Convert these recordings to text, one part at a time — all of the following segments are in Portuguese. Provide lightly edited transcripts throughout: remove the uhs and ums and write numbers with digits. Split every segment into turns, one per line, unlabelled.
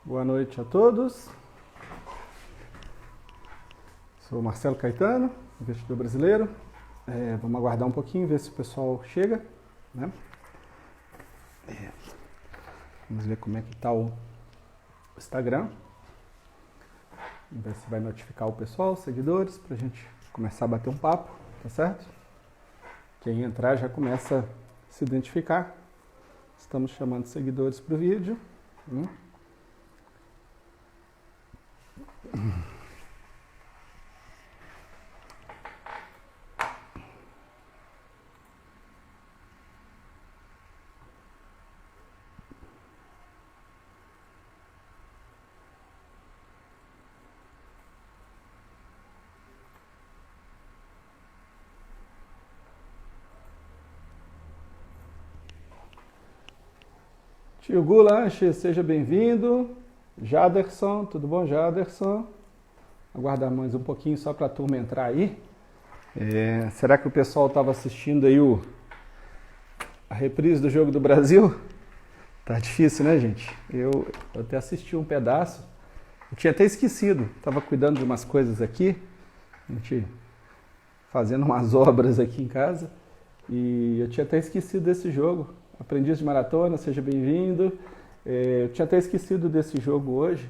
Boa noite a todos. Sou Marcelo Caetano, investidor brasileiro. Vamos aguardar um pouquinho, ver se o pessoal chega, né? Vamos ver como é que está o Instagram. Vamos ver se vai notificar o pessoal, os seguidores, para a gente começar a bater um papo, tá certo? Quem entrar já começa a se identificar. Estamos chamando seguidores para o vídeo. Tio Gulanche, seja bem-vindo. Jaderson, tudo bom, Jaderson? Aguardar mais um pouquinho só para a turma entrar aí. Será que o pessoal estava assistindo aí a reprise do Jogo do Brasil? Tá difícil, né, gente? Eu até assisti um pedaço. Eu tinha até esquecido. Estava cuidando de umas coisas aqui. A gente fazendo umas obras aqui em casa. E eu tinha até esquecido desse jogo. Aprendiz de Maratona, seja bem-vindo. Eu tinha até esquecido desse jogo hoje.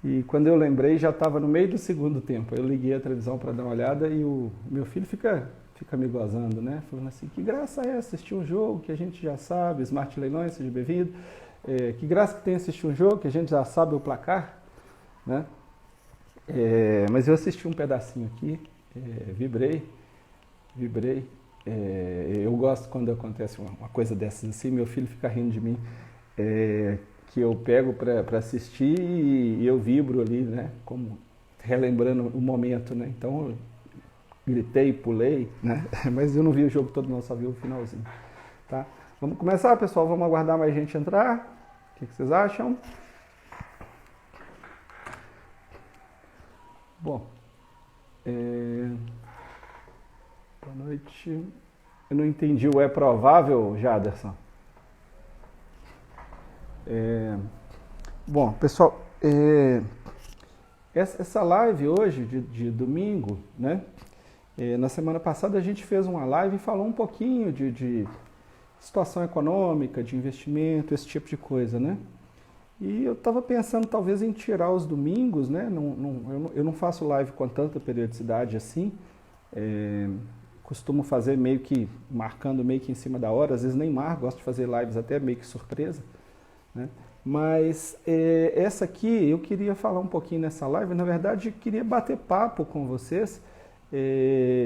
E quando eu lembrei, já estava no meio do segundo tempo. Eu liguei a televisão para dar uma olhada e o meu filho fica me gozando, né? Falando assim, que graça é assistir um jogo que a gente já sabe, Smart Leilões, seja bem-vindo. Que graça que tem assistir um jogo que a gente já sabe o placar, né? Mas eu assisti um pedacinho aqui, vibrei. Eu gosto quando acontece uma coisa dessas assim, meu filho fica rindo de mim, que eu pego para assistir e eu vibro ali, né? Como relembrando o momento, né? Então eu gritei, pulei, né? Mas eu não vi o jogo todo não, só vi o finalzinho, tá? Vamos começar, pessoal, vamos aguardar mais gente entrar. O que vocês acham? Bom, boa noite. Eu não entendi o é provável, Jaderson. Bom, pessoal, essa live hoje, de domingo, né? Na semana passada a gente fez uma live e falou um pouquinho de situação econômica, de investimento, esse tipo de coisa, né? E eu estava pensando talvez em tirar os domingos, né? Eu não faço live com tanta periodicidade assim. Costumo fazer meio que, marcando meio que em cima da hora, às vezes nem marco, gosto de fazer lives até meio que surpresa, né? Mas essa aqui, eu queria falar um pouquinho nessa live, na verdade queria bater papo com vocês.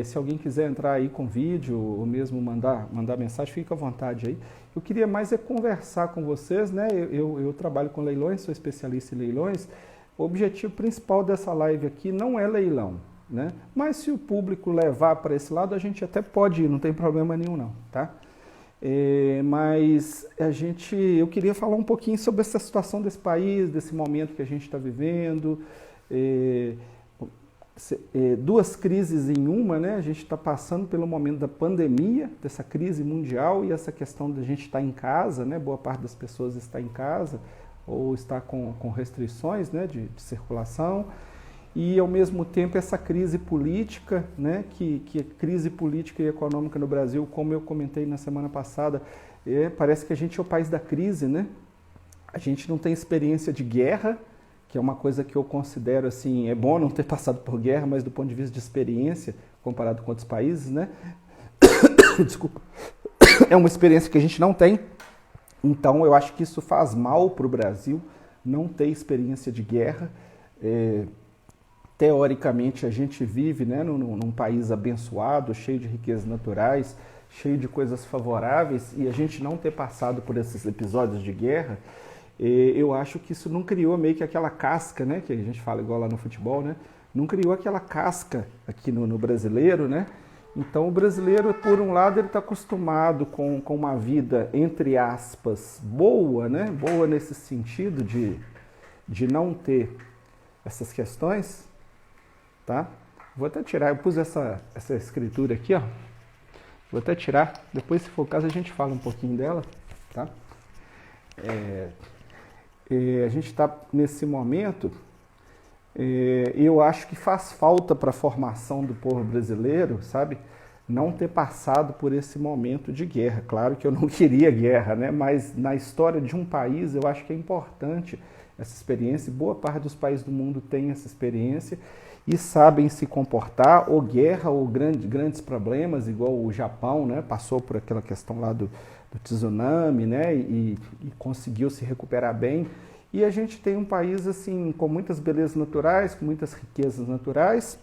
Se alguém quiser entrar aí com vídeo ou mesmo mandar mensagem, fica à vontade aí. Eu queria mais conversar com vocês, né? Eu trabalho com leilões, sou especialista em leilões. O objetivo principal dessa live aqui não é leilão, né? Mas se o público levar para esse lado, a gente até pode ir, não tem problema nenhum não, tá? Mas eu queria falar um pouquinho sobre essa situação desse país, desse momento que a gente está vivendo. Duas crises em uma, né? A gente está passando pelo momento da pandemia, dessa crise mundial e essa questão da gente estar em casa, né? Boa parte das pessoas está em casa ou está com restrições, né? de circulação. E, ao mesmo tempo, essa crise política, né? que a crise política e econômica no Brasil, como eu comentei na semana passada, parece que a gente é o país da crise, né? A gente não tem experiência de guerra, que é uma coisa que eu considero assim, é bom não ter passado por guerra, mas do ponto de vista de experiência, comparado com outros países, né? Desculpa. É uma experiência que a gente não tem. Então, eu acho que isso faz mal para o Brasil, não ter experiência de guerra. Teoricamente, a gente vive, né, num país abençoado, cheio de riquezas naturais, cheio de coisas favoráveis, e a gente não ter passado por esses episódios de guerra, eu acho que isso não criou meio que aquela casca, né, que a gente fala igual lá no futebol, né, não criou aquela casca aqui no brasileiro, né. Então, o brasileiro, por um lado, ele está acostumado com uma vida, entre aspas, boa, né, boa nesse sentido de não ter essas questões. Tá? Vou até tirar, eu pus essa escritura aqui, ó. Vou até tirar, depois se for o caso a gente fala um pouquinho dela, tá? a gente está nesse momento, eu acho que faz falta para a formação do povo brasileiro, sabe, não ter passado por esse momento de guerra. Claro que eu não queria guerra, né? Mas na história de um país eu acho que é importante essa experiência. Boa parte dos países do mundo tem essa experiência e sabem se comportar, ou guerra, ou grandes problemas, igual o Japão, né? Passou por aquela questão lá do tsunami, né? E conseguiu se recuperar bem. E a gente tem um país assim com muitas belezas naturais, com muitas riquezas naturais,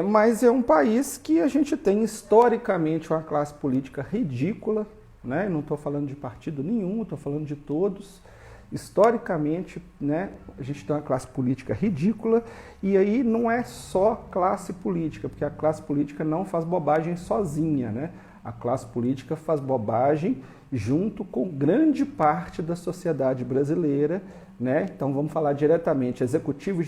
mas é um país que a gente tem historicamente uma classe política ridícula, né? Não estou falando de partido nenhum, estou falando de todos. Historicamente, né, a gente tem uma classe política ridícula, e aí não é só classe política, porque a classe política não faz bobagem sozinha, né? A classe política faz bobagem junto com grande parte da sociedade brasileira, né? Então vamos falar diretamente, executivo,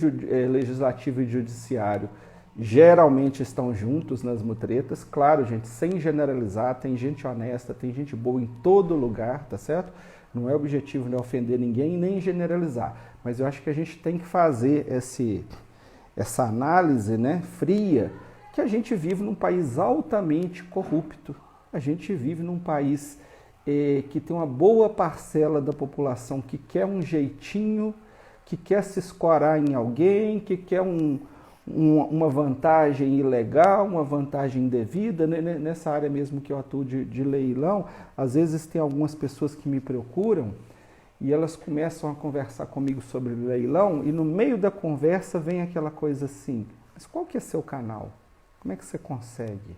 legislativo e judiciário geralmente estão juntos nas mutretas. Claro, gente, sem generalizar, tem gente honesta, tem gente boa em todo lugar, tá certo? Não é objetivo não ofender ninguém nem generalizar, mas eu acho que a gente tem que fazer essa análise, né, fria, que a gente vive num país altamente corrupto, a gente vive num país que tem uma boa parcela da população que quer um jeitinho, que quer se escorar em alguém, que quer uma vantagem ilegal, uma vantagem indevida. Nessa área mesmo que eu atuo de leilão, às vezes tem algumas pessoas que me procuram e elas começam a conversar comigo sobre leilão e no meio da conversa vem aquela coisa assim: mas qual que é seu canal? Como é que você consegue?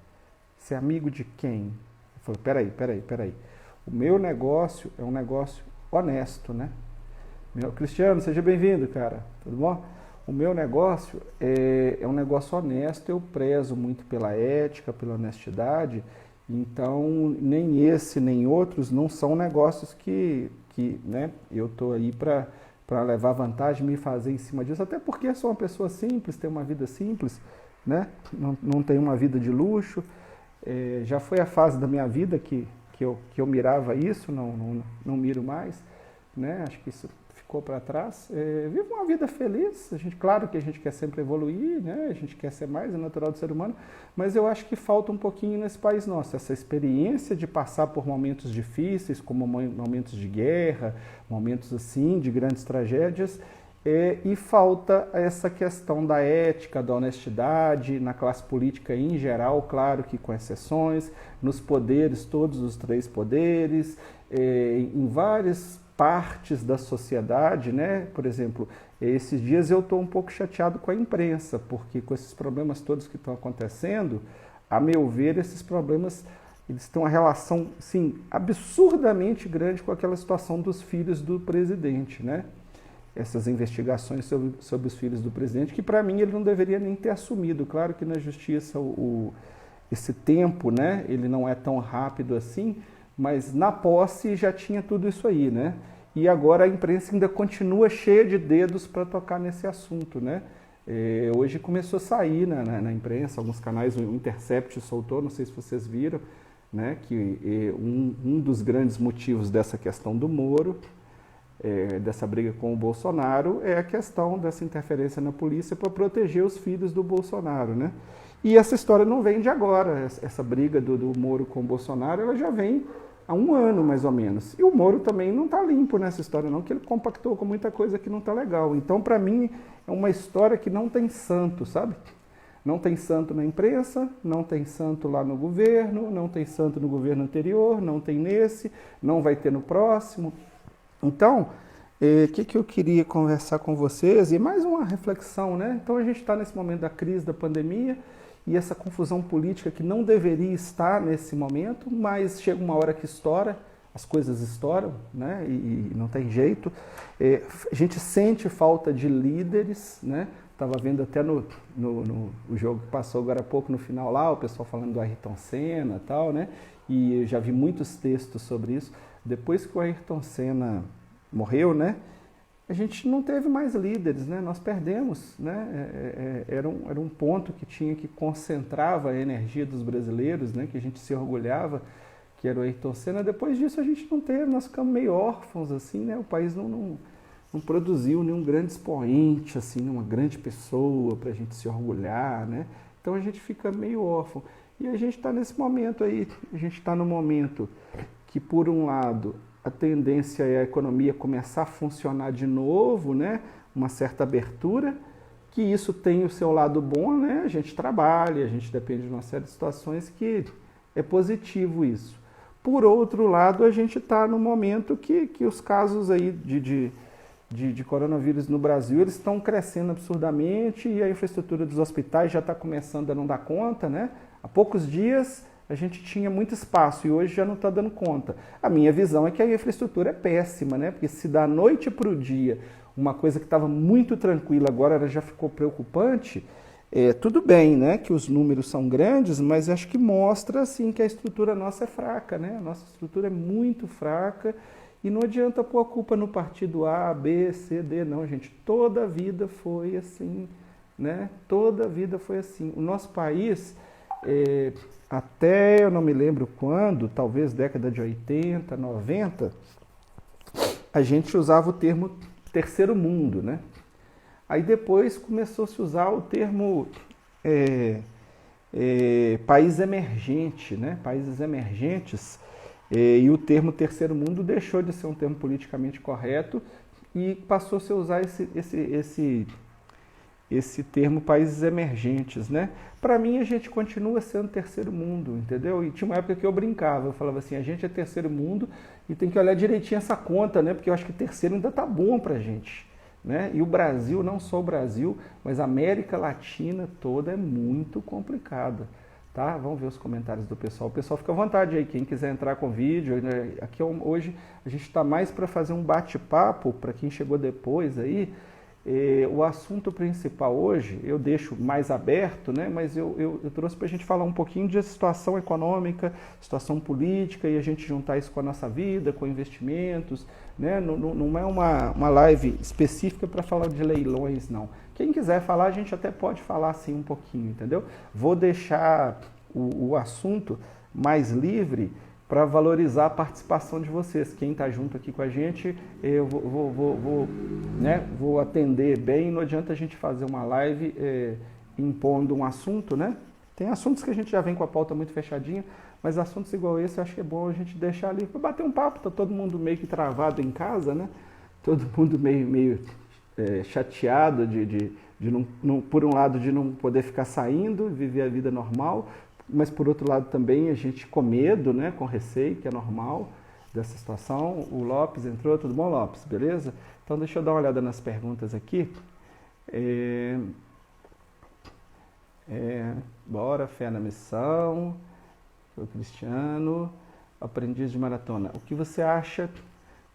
Você é amigo de quem? Eu falo, peraí. O meu negócio é um negócio honesto, né? Cristiano, seja bem-vindo, cara. Tudo bom? O meu negócio é um negócio honesto, eu prezo muito pela ética, pela honestidade, então nem esse nem outros não são negócios que né, eu estou aí para levar vantagem, me fazer em cima disso, até porque sou uma pessoa simples, tenho uma vida simples, né? Não tenho uma vida de luxo, já foi a fase da minha vida que eu mirava isso, não miro mais, né? Acho que isso ficou para trás. Vivo uma vida feliz, claro que a gente quer sempre evoluir, né? A gente quer ser mais, é natural do ser humano, mas eu acho que falta um pouquinho nesse país nosso, essa experiência de passar por momentos difíceis, como momentos de guerra, momentos assim, de grandes tragédias, e falta essa questão da ética, da honestidade, na classe política em geral, claro que com exceções, nos poderes, todos os três poderes, em várias partes da sociedade, né? Por exemplo, esses dias eu estou um pouco chateado com a imprensa, porque com esses problemas todos que estão acontecendo, a meu ver, esses problemas eles têm uma relação, sim, absurdamente grande com aquela situação dos filhos do presidente, né? Essas investigações sobre os filhos do presidente, que para mim ele não deveria nem ter assumido. Claro que na justiça esse tempo, né? Ele não é tão rápido assim, mas na posse já tinha tudo isso aí, né? E agora a imprensa ainda continua cheia de dedos para tocar nesse assunto, né? Hoje começou a sair na imprensa, alguns canais, o Intercept soltou, não sei se vocês viram, né? Que um dos grandes motivos dessa questão do Moro, dessa briga com o Bolsonaro, é a questão dessa interferência na polícia para proteger os filhos do Bolsonaro, né? E essa história não vem de agora, essa briga do Moro com o Bolsonaro, ela já vem há um ano, mais ou menos. E o Moro também não está limpo nessa história, não, que ele compactou com muita coisa que não está legal. Então, para mim, é uma história que não tem santo, sabe? Não tem santo na imprensa, não tem santo lá no governo, não tem santo no governo anterior, não tem nesse, não vai ter no próximo. Então, o que eu queria conversar com vocês, e mais uma reflexão, né? Então, a gente está nesse momento da crise, da pandemia, e essa confusão política que não deveria estar nesse momento, mas chega uma hora que estoura, as coisas estouram, né? E não tem jeito. A gente sente falta de líderes, né? Estava vendo até no jogo que passou agora há pouco, no final lá, o pessoal falando do Ayrton Senna e tal, né? E eu já vi muitos textos sobre isso. Depois que o Ayrton Senna morreu, né? A gente não teve mais líderes, né? Nós perdemos, né? Era um ponto que concentrava a energia dos brasileiros, né? Que a gente se orgulhava, que era o Ayrton Senna. Depois disso a gente não teve, nós ficamos meio órfãos, assim, né? O país não produziu nenhum grande expoente, assim, uma grande pessoa para a gente se orgulhar, né? Então a gente fica meio órfão. E a gente está nesse momento aí, a gente está no momento que, por um lado, a tendência é a economia começar a funcionar de novo, né? Uma certa abertura, que isso tem o seu lado bom, né? A gente trabalha, a gente depende de uma série de situações que é positivo isso. Por outro lado, a gente está no momento que os casos aí de coronavírus no Brasil, eles estão crescendo absurdamente e a infraestrutura dos hospitais já está começando a não dar conta, né? Há poucos dias a gente tinha muito espaço e hoje já não está dando conta. A minha visão é que a infraestrutura é péssima, né? Porque se da noite para o dia uma coisa que estava muito tranquila agora ela já ficou preocupante, tudo bem, né? Que os números são grandes, mas acho que mostra assim que a estrutura nossa é fraca, né? A nossa estrutura é muito fraca e não adianta pôr a culpa no partido A, B, C, D, não, gente. Toda a vida foi assim, né? Toda a vida foi assim. O nosso país, até eu não me lembro quando, talvez década de 80, 90, a gente usava o termo terceiro mundo, né? Aí depois começou a se usar o termo país emergente, né? Países emergentes, e o termo terceiro mundo deixou de ser um termo politicamente correto e passou a se usar esse termo países emergentes, né? Para mim a gente continua sendo terceiro mundo, entendeu? E tinha uma época que eu brincava, eu falava assim, a gente é terceiro mundo e tem que olhar direitinho essa conta, né? Porque eu acho que terceiro ainda tá bom pra gente, né? E o Brasil, não só o Brasil, mas a América Latina toda é muito complicada, tá? Vamos ver os comentários do pessoal. O pessoal fica à vontade aí, quem quiser entrar com vídeo, né? Aqui hoje a gente está mais para fazer um bate-papo para quem chegou depois aí. O assunto principal hoje, eu deixo mais aberto, né? Mas eu trouxe para a gente falar um pouquinho de situação econômica, situação política, e a gente juntar isso com a nossa vida, com investimentos, né? Não é uma live específica para falar de leilões, não. Quem quiser falar, a gente até pode falar assim um pouquinho, entendeu? Vou deixar o assunto mais livre para valorizar a participação de vocês. Quem está junto aqui com a gente, eu vou atender bem. Não adianta a gente fazer uma live impondo um assunto, né? Tem assuntos que a gente já vem com a pauta muito fechadinha, mas assuntos igual esse eu acho que é bom a gente deixar ali para bater um papo. Tá todo mundo meio que travado em casa, né? Todo mundo meio chateado de não, por um lado, de não poder ficar saindo, viver a vida normal, mas por outro lado também a gente com medo, né, com receio, que é normal dessa situação. O Lopes entrou, tudo bom, Lopes? Beleza? Então deixa eu dar uma olhada nas perguntas aqui. Bora, fé na missão, o Cristiano, aprendiz de maratona. O que você acha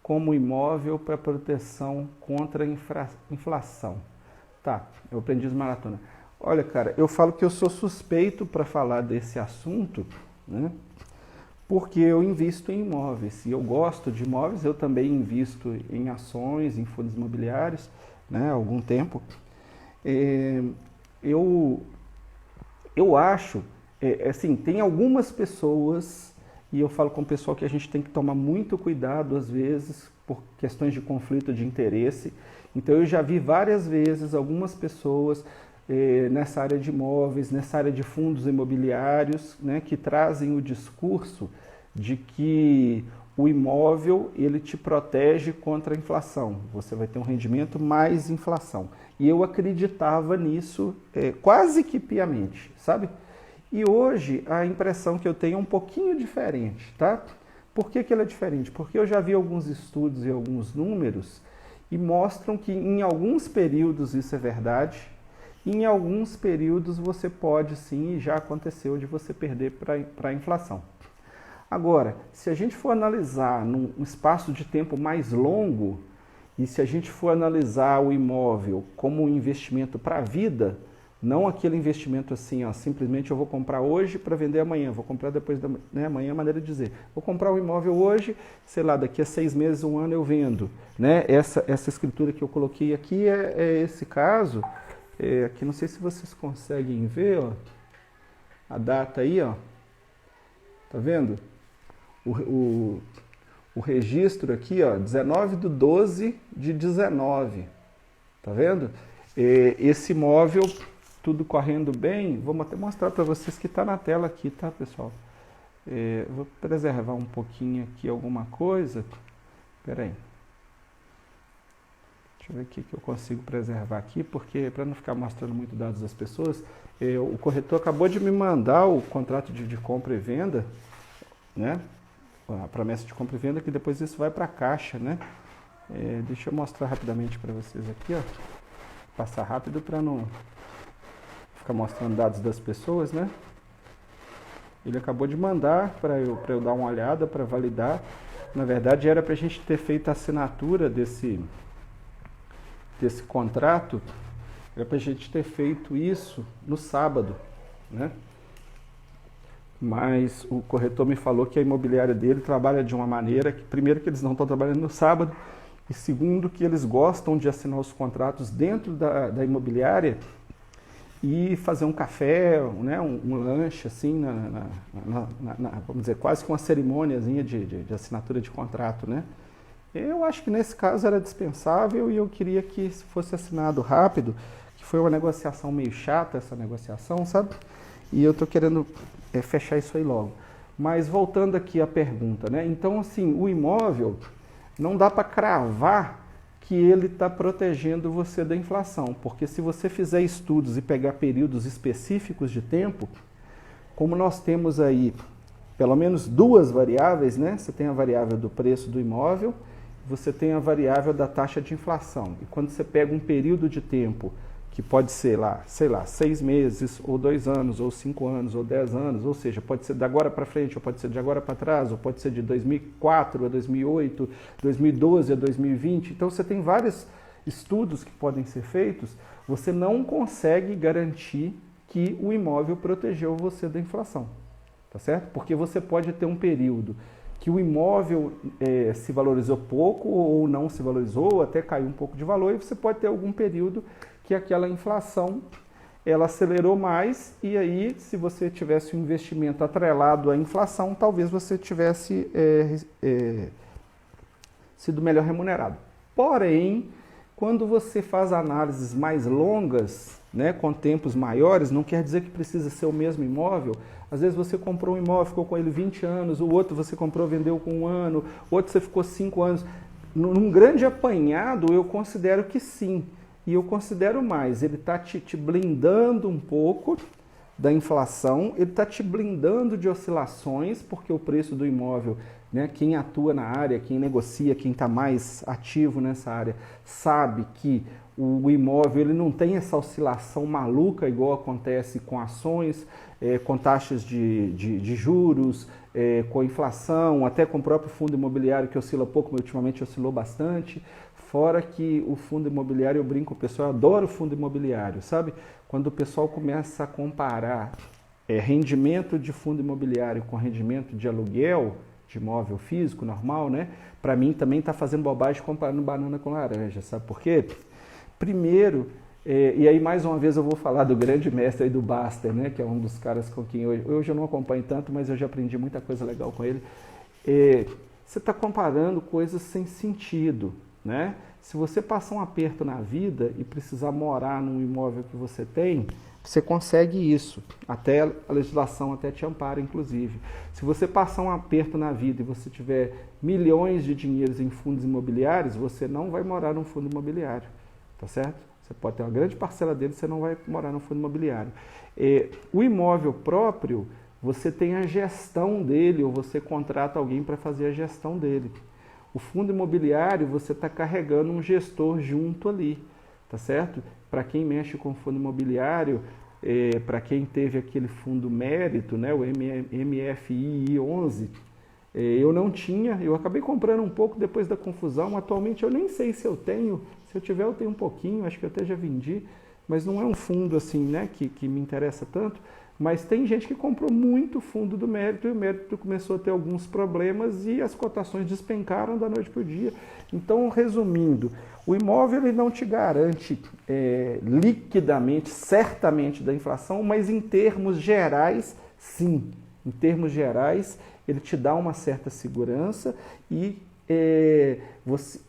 como imóvel para proteção contra a inflação? Tá, eu aprendi de maratona. Olha, cara, eu falo que eu sou suspeito para falar desse assunto, né? Porque eu invisto em imóveis. E eu gosto de imóveis, eu também invisto em ações, em fundos imobiliários, né, há algum tempo. Eu acho, assim, tem algumas pessoas, e eu falo com o pessoal que a gente tem que tomar muito cuidado, às vezes, por questões de conflito de interesse. Então, eu já vi várias vezes algumas pessoas nessa área de imóveis, nessa área de fundos imobiliários, né, que trazem o discurso de que o imóvel ele te protege contra a inflação. Você vai ter um rendimento mais inflação. E eu acreditava nisso quase que piamente, sabe? E hoje a impressão que eu tenho é um pouquinho diferente, tá? Por que ela é diferente? Porque eu já vi alguns estudos e alguns números e mostram que em alguns períodos isso é verdade, e em alguns períodos você pode sim, e já aconteceu, de você perder para a inflação. Agora, se a gente for analisar num espaço de tempo mais longo, e se a gente for analisar o imóvel como um investimento para a vida, não aquele investimento assim, ó, simplesmente eu vou comprar hoje para vender amanhã, vou comprar depois da amanhã, é a maneira de dizer. Vou comprar um imóvel hoje, sei lá, daqui a 6 meses, 1 ano eu vendo. Né? Essa escritura que eu coloquei aqui é esse caso. Aqui não sei se vocês conseguem ver, ó, a data aí, ó. Tá vendo? o registro aqui, ó, 19/12/19, tá vendo? Esse imóvel, tudo correndo bem, vou até mostrar para vocês que está na tela aqui, tá, pessoal? Vou preservar um pouquinho aqui alguma coisa, peraí. Deixa eu ver o que eu consigo preservar aqui, porque para não ficar mostrando muito dados das pessoas, o corretor acabou de me mandar o contrato de compra e venda, né? A promessa de compra e venda, que depois isso vai para a caixa, né? Deixa eu mostrar rapidamente para vocês aqui, ó. Passar rápido para não ficar mostrando dados das pessoas, né? Ele acabou de mandar para eu dar uma olhada, para validar. Na verdade, era para a gente ter feito a assinatura desse contrato, era para a gente ter feito isso no sábado, né? Mas o corretor me falou que a imobiliária dele trabalha de uma maneira que, primeiro, que eles não estão trabalhando no sábado, e segundo, que eles gostam de assinar os contratos dentro da imobiliária e fazer um café, né, um lanche, assim, vamos dizer, quase que uma cerimôniazinha de assinatura de contrato, né? Eu acho que nesse caso era dispensável e eu queria que fosse assinado rápido, que foi uma negociação meio chata, essa negociação, sabe? E eu estou querendo fechar isso aí logo. Mas voltando aqui à pergunta, né? Então, assim, o imóvel não dá para cravar que ele está protegendo você da inflação, porque se você fizer estudos e pegar períodos específicos de tempo, como nós temos aí pelo menos duas variáveis, né? Você tem a variável do preço do imóvel, você tem a variável da taxa de inflação. E quando você pega um período de tempo que pode ser lá, sei lá, 6 meses, ou 2 anos, ou 5 anos, ou 10 anos, ou seja, pode ser de agora para frente, ou pode ser de agora para trás, ou pode ser de 2004 a 2008, 2012 a 2020. Então você tem vários estudos que podem ser feitos, você não consegue garantir que o imóvel protegeu você da inflação, tá certo? Porque você pode ter um período que o imóvel se valorizou pouco ou não se valorizou, ou até caiu um pouco de valor, e você pode ter algum período que aquela inflação ela acelerou mais, e aí se você tivesse um investimento atrelado à inflação, talvez você tivesse sido melhor remunerado. Porém, quando você faz análises mais longas, né, com tempos maiores, não quer dizer que precisa ser o mesmo imóvel. Às vezes você comprou um imóvel, ficou com ele 20 anos, o outro você comprou, vendeu com 1 ano, o outro você ficou 5 anos. Num grande apanhado, eu considero que sim. E eu considero mais, ele está te blindando um pouco da inflação, ele está te blindando de oscilações, porque o preço do imóvel, né, quem atua na área, quem negocia, quem está mais ativo nessa área, sabe que o imóvel ele não tem essa oscilação maluca igual acontece com ações, com taxas de juros, com inflação, até com o próprio fundo imobiliário que oscila pouco, mas ultimamente oscilou bastante. Fora que o fundo imobiliário, eu brinco, o pessoal adora o fundo imobiliário, sabe? Quando o pessoal começa a comparar rendimento de fundo imobiliário com rendimento de aluguel, de imóvel físico, normal, né? Para mim também está fazendo bobagem comparando banana com laranja, sabe por quê? Primeiro, e aí mais uma vez eu vou falar do grande mestre aí do Baster, né? Que é um dos caras com quem hoje eu não acompanho tanto, mas eu já aprendi muita coisa legal com ele. Você está comparando coisas sem sentido, né? Se você passar um aperto na vida e precisar morar num imóvel que você tem, você consegue isso. Até a legislação até te ampara, inclusive. Se você passar um aperto na vida e você tiver milhões de dinheiros em fundos imobiliários, você não vai morar num fundo imobiliário, tá certo? Você pode ter uma grande parcela dele, você não vai morar num fundo imobiliário. O imóvel próprio, você tem a gestão dele, ou você contrata alguém para fazer a gestão dele. O fundo imobiliário, você está carregando um gestor junto ali, tá certo? Para quem mexe com fundo imobiliário, para quem teve aquele fundo mérito, né, o MFI 11, eu não tinha, eu acabei comprando um pouco depois da confusão. Atualmente eu nem sei se eu tenho, se eu tiver eu tenho um pouquinho, acho que eu até já vendi, mas não é um fundo assim, né, que me interessa tanto. Mas tem gente que comprou muito fundo do mérito e o mérito começou a ter alguns problemas e as cotações despencaram da noite para o dia. Então, resumindo, o imóvel ele não te garante liquidamente, certamente da inflação, mas em termos gerais, sim. Em termos gerais, ele te dá uma certa segurança e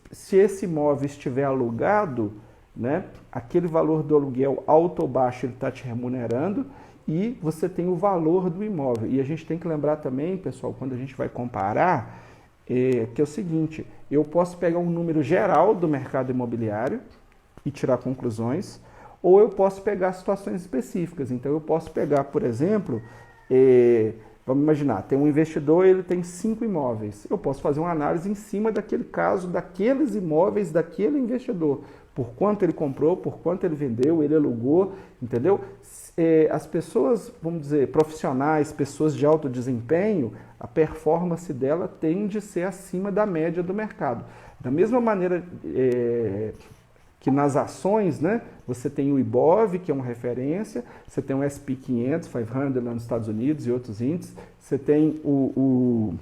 se esse imóvel estiver alugado, né, aquele valor do aluguel alto ou baixo ele está te remunerando e você tem o valor do imóvel. E a gente tem que lembrar também, pessoal, quando a gente vai comparar, que é o seguinte, eu posso pegar um número geral do mercado imobiliário e tirar conclusões, ou eu posso pegar situações específicas. Então eu posso pegar, por exemplo, vamos imaginar, tem um investidor, ele tem 5 imóveis. Eu posso fazer uma análise em cima daquele caso, daqueles imóveis, daquele investidor. Por quanto ele comprou, por quanto ele vendeu, ele alugou, entendeu? As pessoas, vamos dizer, profissionais, pessoas de alto desempenho, a performance dela tende a ser acima da média do mercado. Da mesma maneira que nas ações, né, você tem o IBOV, que é uma referência, você tem o S&P 500 lá nos Estados Unidos e outros índices, você tem o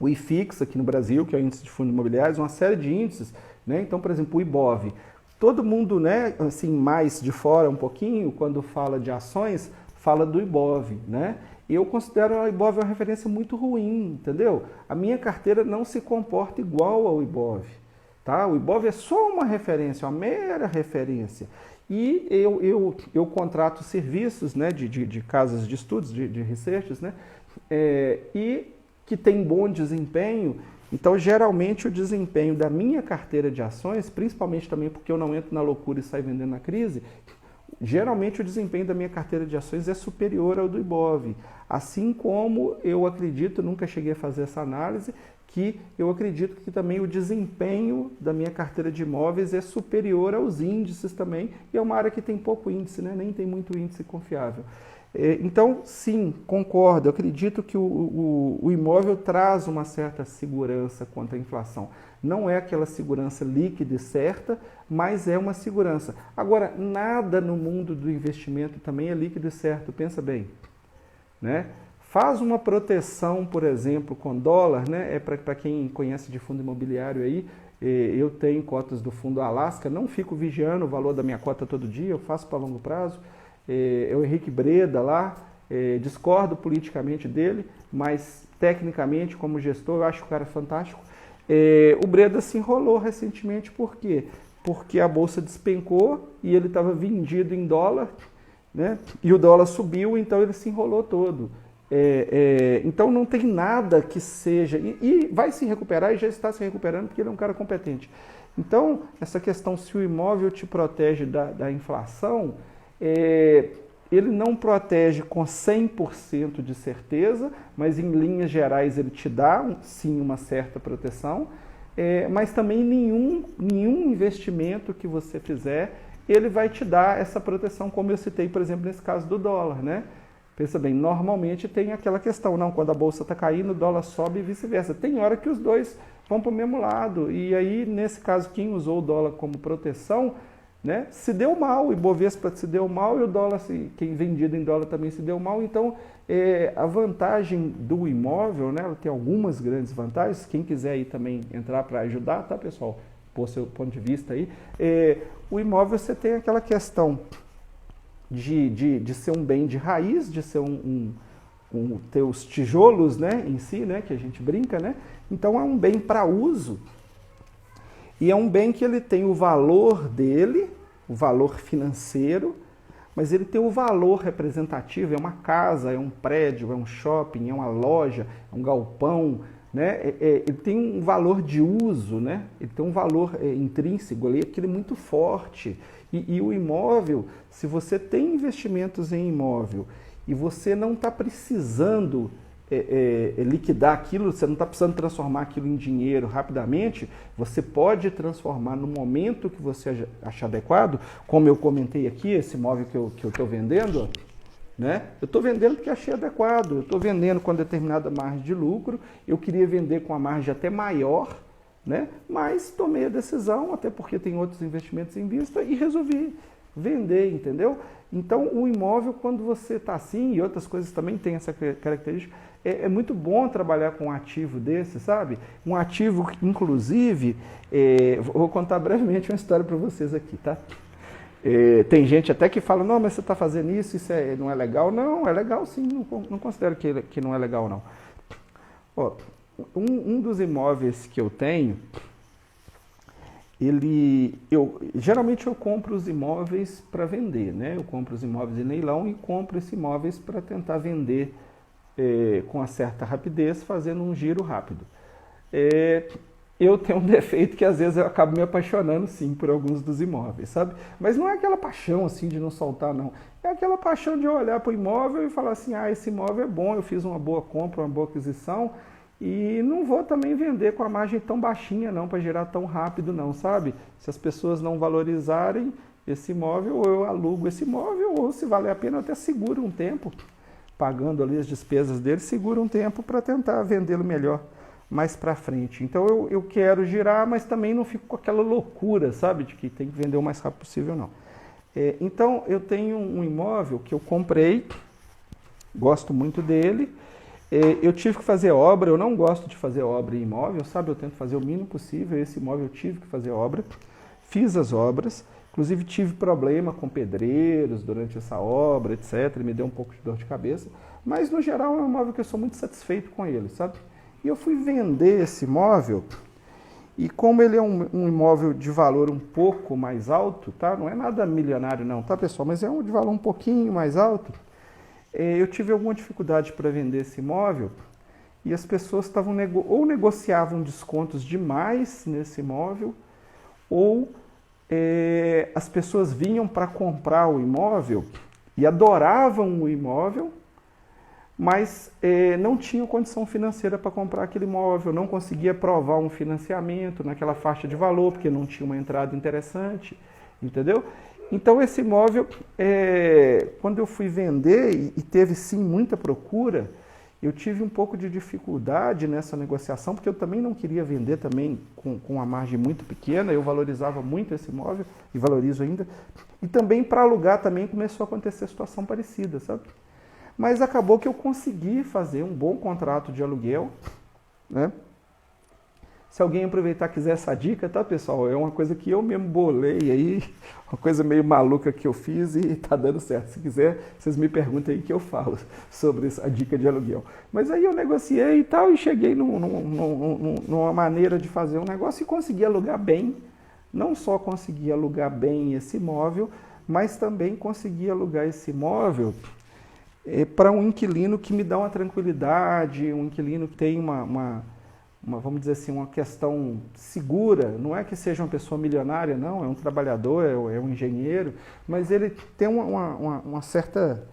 IFIX aqui no Brasil, que é o índice de fundos imobiliários, uma série de índices, né? Então, por exemplo, o IBOV. Todo mundo, né, assim, mais de fora um pouquinho, quando fala de ações, fala do IBOV, né? Eu considero o IBOV uma referência muito ruim, entendeu? A minha carteira não se comporta igual ao IBOV, tá? O IBOV é só uma referência, uma mera referência. E eu contrato serviços, né, de casas de estudos, de researches, né, e que tem bom desempenho. Então, geralmente, o desempenho da minha carteira de ações, principalmente também porque eu não entro na loucura e saio vendendo na crise, geralmente o desempenho da minha carteira de ações é superior ao do IBOV. Assim como eu acredito, nunca cheguei a fazer essa análise, que eu acredito que também o desempenho da minha carteira de imóveis é superior aos índices também, e é uma área que tem pouco índice, né? Nem tem muito índice confiável. Então, sim, concordo, eu acredito que o imóvel traz uma certa segurança contra a inflação. Não é aquela segurança líquida e certa, mas é uma segurança. Agora, nada no mundo do investimento também é líquido e certo, pensa bem, né? Faz uma proteção, por exemplo, com dólar, né? Para quem conhece de fundo imobiliário aí, eu tenho cotas do fundo Alasca, não fico vigiando o valor da minha cota todo dia, eu faço para longo prazo. É o Henrique Breda lá, discordo politicamente dele, mas tecnicamente, como gestor, eu acho o cara fantástico. O Breda se enrolou recentemente, por quê? Porque a bolsa despencou e ele estava vendido em dólar, né? E o dólar subiu, então ele se enrolou todo. Então não tem nada que seja, e vai se recuperar e já está se recuperando porque ele é um cara competente. Então, essa questão se o imóvel te protege da inflação, ele não protege com 100% de certeza, mas em linhas gerais ele te dá sim uma certa proteção, mas também nenhum investimento que você fizer, ele vai te dar essa proteção, como eu citei, por exemplo, nesse caso do dólar, né? Pensa bem, normalmente tem aquela questão, não, quando a bolsa está caindo, o dólar sobe e vice-versa. Tem hora que os dois vão para o mesmo lado, e aí, nesse caso, quem usou o dólar como proteção, né, se deu mal, o Ibovespa se deu mal e o dólar, quem vendido em dólar também se deu mal. Então, a vantagem do imóvel, né, ela tem algumas grandes vantagens. Quem quiser aí também entrar para ajudar, tá, pessoal? Pôr seu ponto de vista aí. O imóvel, você tem aquela questão de ser um bem de raiz, de ser ter os tijolos, né, em si, né, que a gente brinca, né? Então, é um bem para uso. E é um bem que ele tem o valor dele, o valor financeiro, mas ele tem o valor representativo, é uma casa, é um prédio, é um shopping, é uma loja, é um galpão, né? Ele tem um valor de uso, né? Ele tem um valor intrínseco ali, aquele muito forte. E o imóvel, se você tem investimentos em imóvel e você não está precisando liquidar aquilo, você não está precisando transformar aquilo em dinheiro rapidamente, você pode transformar no momento que você achar adequado, como eu comentei aqui, esse imóvel que eu estou vendendo, né? Eu estou vendendo porque achei adequado, eu estou vendendo com determinada margem de lucro, eu queria vender com a margem até maior, né? Mas tomei a decisão, até porque tem outros investimentos em vista, e resolvi vender, entendeu? Então, o imóvel, quando você está assim, e outras coisas também têm essa característica, é muito bom trabalhar com um ativo desse, sabe? Um ativo que, inclusive, vou contar brevemente uma história para vocês aqui, tá? Tem gente até que fala, não, mas você está fazendo isso não é legal. Não, é legal sim, não considero que não é legal, não. Ó, um dos imóveis que eu tenho, geralmente eu compro os imóveis para vender, né? Eu compro os imóveis em leilão e compro esses imóveis para tentar vender com uma certa rapidez, fazendo um giro rápido. Eu tenho um defeito que às vezes eu acabo me apaixonando sim por alguns dos imóveis, sabe? Mas não é aquela paixão assim de não soltar, não. É aquela paixão de olhar para o imóvel e falar assim, esse imóvel é bom, eu fiz uma boa compra, uma boa aquisição, e não vou também vender com a margem tão baixinha não, para girar tão rápido não, sabe? Se as pessoas não valorizarem esse imóvel, ou eu alugo esse imóvel, ou se valer a pena eu até seguro um tempo, pagando ali as despesas dele, seguro um tempo para tentar vendê-lo melhor mais para frente. Então eu quero girar, mas também não fico com aquela loucura, sabe? De que tem que vender o mais rápido possível, não. Então eu tenho um imóvel que eu comprei, gosto muito dele. Eu tive que fazer obra, eu não gosto de fazer obra em imóvel, sabe? Eu tento fazer o mínimo possível. Esse imóvel eu tive que fazer obra, fiz as obras, inclusive tive problema com pedreiros durante essa obra, etc. Me deu um pouco de dor de cabeça, mas no geral é um imóvel que eu sou muito satisfeito com ele, sabe? E eu fui vender esse imóvel, e como ele é um imóvel de valor um pouco mais alto, tá? Não é nada milionário não, tá pessoal? Mas é um de valor um pouquinho mais alto. Eu tive alguma dificuldade para vender esse imóvel e as pessoas estavam ou negociavam descontos demais nesse imóvel, ou as pessoas vinham para comprar o imóvel e adoravam o imóvel, mas não tinham condição financeira para comprar aquele imóvel, não conseguia provar um financiamento naquela faixa de valor, porque não tinha uma entrada interessante, entendeu? Então esse imóvel, quando eu fui vender, e teve sim muita procura, eu tive um pouco de dificuldade nessa negociação, porque eu também não queria vender também com uma margem muito pequena, eu valorizava muito esse imóvel, e valorizo ainda, e também para alugar também começou a acontecer situação parecida, sabe? Mas acabou que eu consegui fazer um bom contrato de aluguel, né? Se alguém aproveitar e quiser essa dica, tá, pessoal? É uma coisa que eu mesmo bolei aí, uma coisa meio maluca que eu fiz e tá dando certo. Se quiser, vocês me perguntem aí que eu falo sobre a dica de aluguel. Mas aí eu negociei e tal, e cheguei numa maneira de fazer um negócio e consegui alugar bem. Não só consegui alugar bem esse imóvel, mas também consegui alugar esse imóvel para um inquilino que me dá uma tranquilidade, um inquilino que tem vamos dizer assim, uma questão segura. Não é que seja uma pessoa milionária, não, é um trabalhador, é um engenheiro, mas ele tem uma certa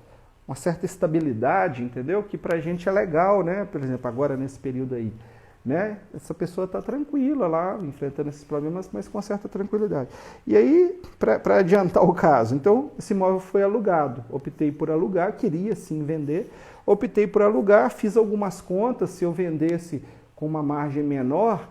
estabilidade, entendeu? Que pra gente é legal, né? Por exemplo, agora nesse período aí, né? Essa pessoa está tranquila lá, enfrentando esses problemas, mas com certa tranquilidade. E aí, para adiantar o caso, então esse imóvel foi alugado, optei por alugar, queria sim vender, optei por alugar, fiz algumas contas, se eu vendesse com uma margem menor,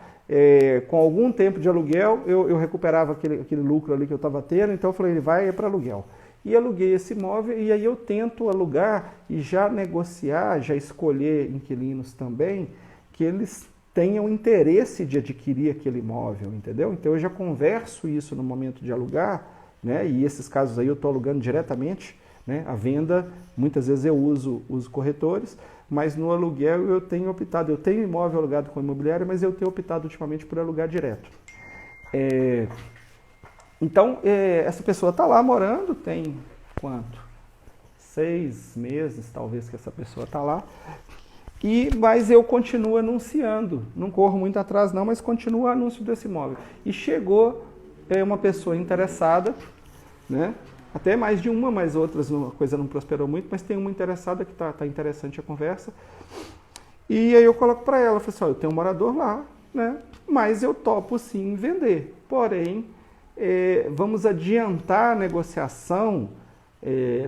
com algum tempo de aluguel, eu recuperava aquele lucro ali que eu estava tendo, então eu falei, vai para aluguel. E aluguei esse imóvel, e aí eu tento alugar e já negociar, já escolher inquilinos também, que eles tenham interesse de adquirir aquele imóvel, entendeu? Então eu já converso isso no momento de alugar, né? E esses casos aí eu estou alugando diretamente, né? A venda, muitas vezes eu uso os corretores, mas no aluguel eu tenho optado, eu tenho imóvel alugado com imobiliária, mas eu tenho optado ultimamente por alugar direto. Então, essa pessoa está lá morando, tem quanto? 6 meses, talvez, que essa pessoa está lá. Mas eu continuo anunciando, não corro muito atrás não, mas continuo o anúncio desse imóvel. E chegou uma pessoa interessada, né? Até mais de uma, mas outras a coisa não prosperou muito, mas tem uma interessada que tá interessante a conversa. E aí eu coloco para ela, falo assim, eu tenho um morador lá, né? Mas eu topo sim vender. Porém, vamos adiantar a negociação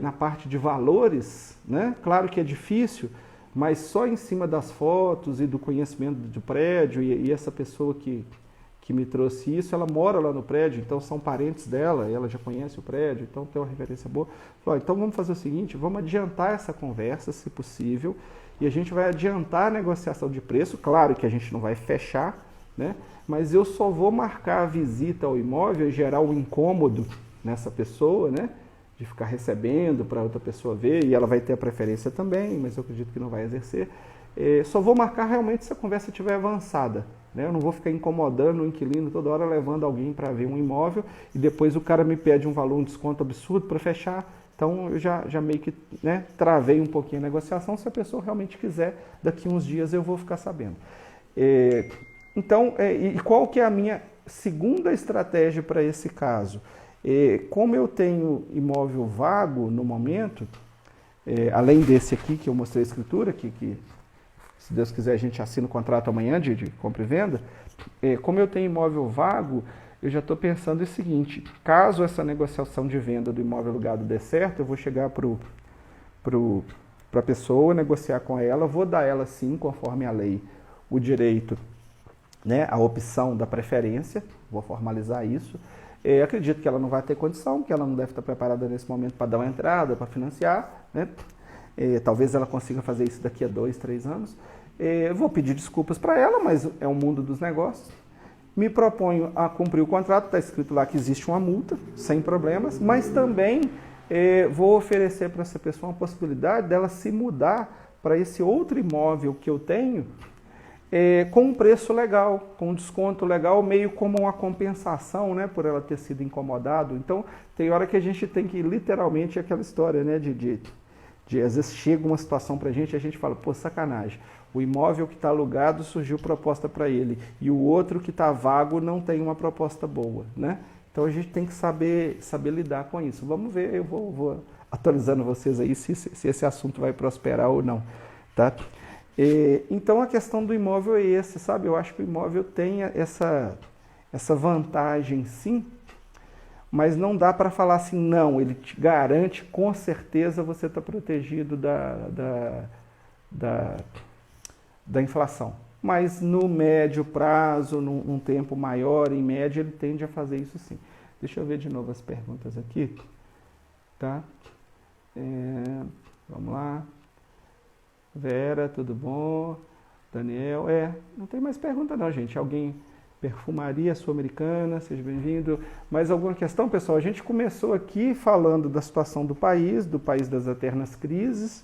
na parte de valores, né? Claro que é difícil, mas só em cima das fotos e do conhecimento do prédio, e essa pessoa que me trouxe isso, ela mora lá no prédio, então são parentes dela, ela já conhece o prédio, então tem uma referência boa. Falei, então vamos fazer o seguinte, vamos adiantar essa conversa, se possível, e a gente vai adiantar a negociação de preço, claro que a gente não vai fechar, né? Mas eu só vou marcar a visita ao imóvel e gerar um incômodo nessa pessoa, né? De ficar recebendo para outra pessoa ver, e ela vai ter a preferência também, mas eu acredito que não vai exercer. Só vou marcar realmente se a conversa estiver avançada. Eu não vou ficar incomodando o inquilino toda hora, levando alguém para ver um imóvel e depois o cara me pede um valor, um desconto absurdo para fechar. Então eu já meio que travei um pouquinho a negociação. Se a pessoa realmente quiser, daqui uns dias eu vou ficar sabendo. Então, e qual que é a minha segunda estratégia para esse caso? Como eu tenho imóvel vago no momento, além desse aqui que eu mostrei a escritura, que se Deus quiser a gente assina o contrato amanhã de compra e venda, como eu tenho imóvel vago, eu já estou pensando o seguinte: caso essa negociação de venda do imóvel alugado dê certo, eu vou chegar para a pessoa, negociar com ela, vou dar ela sim, conforme a lei, o direito, a opção da preferência, vou formalizar isso. Acredito que ela não vai ter condição, que ela não deve estar preparada nesse momento para dar uma entrada, para financiar, talvez ela consiga fazer isso daqui a 2, 3 anos. Vou pedir desculpas para ela, mas é o mundo dos negócios. Me proponho a cumprir o contrato, está escrito lá que existe uma multa, sem problemas, mas também vou oferecer para essa pessoa uma possibilidade dela se mudar para esse outro imóvel que eu tenho, com um preço legal, com um desconto legal, meio como uma compensação, por ela ter sido incomodado. Então, tem hora que a gente tem que, literalmente, aquela história, de às vezes chega uma situação para a gente fala, pô, sacanagem, o imóvel que está alugado surgiu proposta para ele, e o outro que está vago não tem uma proposta boa, Então, a gente tem que saber lidar com isso. Vamos ver, eu vou atualizando vocês aí se esse assunto vai prosperar ou não, tá? Então, a questão do imóvel é esse, sabe? Eu acho que o imóvel tem essa vantagem, sim, mas não dá para falar assim, não, ele te garante, com certeza você está protegido da inflação. Mas no médio prazo, num tempo maior, em média, ele tende a fazer isso sim. Deixa eu ver de novo as perguntas aqui, tá? Vamos lá. Vera, tudo bom? Daniel, não tem mais pergunta não, gente. Alguém, Perfumaria Sul-Americana, seja bem-vindo. Mais alguma questão, pessoal? A gente começou aqui falando da situação do país das eternas crises,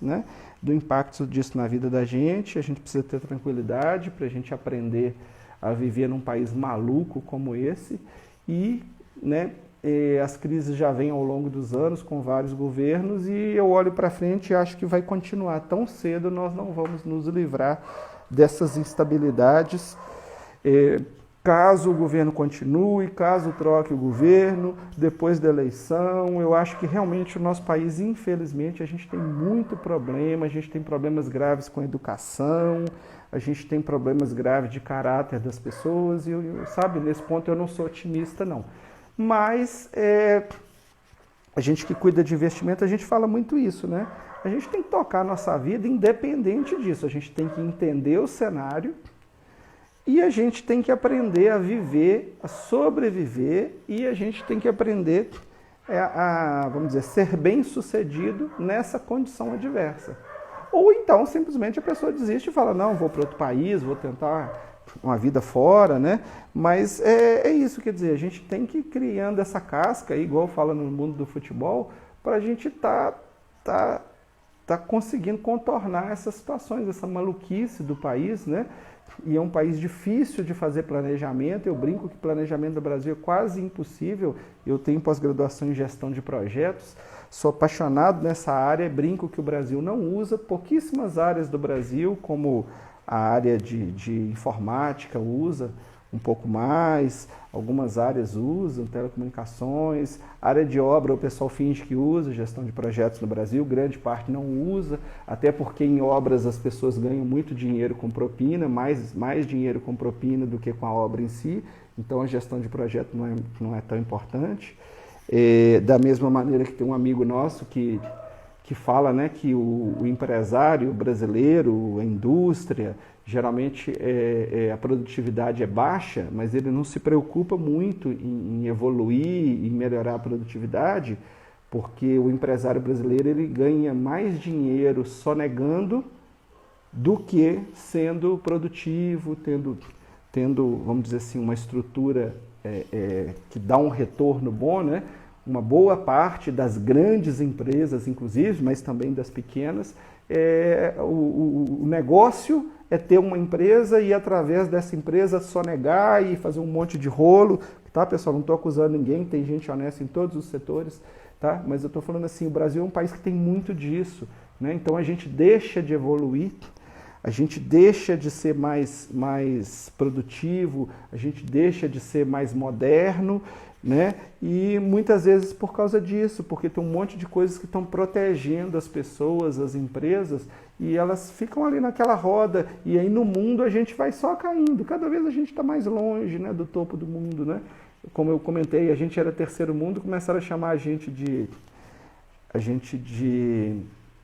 do impacto disso na vida da gente. A gente precisa ter tranquilidade para a gente aprender a viver num país maluco como esse. E, as crises já vêm ao longo dos anos com vários governos e eu olho para frente e acho que vai continuar tão cedo, nós não vamos nos livrar dessas instabilidades. Caso o governo continue, caso troque o governo, depois da eleição, eu acho que realmente o nosso país, infelizmente, a gente tem muito problema, a gente tem problemas graves com a educação, a gente tem problemas graves de caráter das pessoas, e sabe, nesse ponto eu não sou otimista, não. Mas a gente que cuida de investimento, a gente fala muito isso, A gente tem que tocar a nossa vida independente disso, a gente tem que entender o cenário, e a gente tem que aprender a viver, a sobreviver, e a gente tem que aprender vamos dizer, ser bem-sucedido nessa condição adversa. Ou então, simplesmente, a pessoa desiste e fala, não, vou para outro país, vou tentar uma vida fora, Mas é isso, quer dizer, a gente tem que ir criando essa casca, igual fala no mundo do futebol, para a gente tá conseguindo contornar essas situações, essa maluquice do país, E é um país difícil de fazer planejamento. Eu brinco que planejamento do Brasil é quase impossível. Eu tenho pós-graduação em gestão de projetos, sou apaixonado nessa área, brinco que o Brasil não usa, pouquíssimas áreas do Brasil, como a área de informática usa um pouco mais, algumas áreas usam, telecomunicações, área de obra o pessoal finge que usa, gestão de projetos no Brasil, grande parte não usa, até porque em obras as pessoas ganham muito dinheiro com propina, mais dinheiro com propina do que com a obra em si, então a gestão de projeto não é tão importante. Da mesma maneira que tem um amigo nosso que fala que o empresário brasileiro, a indústria, geralmente a produtividade é baixa, mas ele não se preocupa muito em evoluir, em melhorar a produtividade, porque o empresário brasileiro ele ganha mais dinheiro sonegando do que sendo produtivo, tendo vamos dizer assim, uma estrutura que dá um retorno bom, Uma boa parte das grandes empresas, inclusive, mas também das pequenas, o negócio é ter uma empresa e através dessa empresa sonegar e fazer um monte de rolo, tá, pessoal? Não estou acusando ninguém, tem gente honesta em todos os setores, tá? Mas eu estou falando assim, o Brasil é um país que tem muito disso, né? Então a gente deixa de evoluir, a gente deixa de ser mais produtivo, a gente deixa de ser mais moderno, né? E muitas vezes por causa disso, porque tem um monte de coisas que estão protegendo as pessoas, as empresas, e elas ficam ali naquela roda, e aí no mundo a gente vai só caindo, cada vez a gente está mais longe, né, do topo do mundo, né? Como eu comentei, a gente era terceiro mundo, começaram a chamar a gente de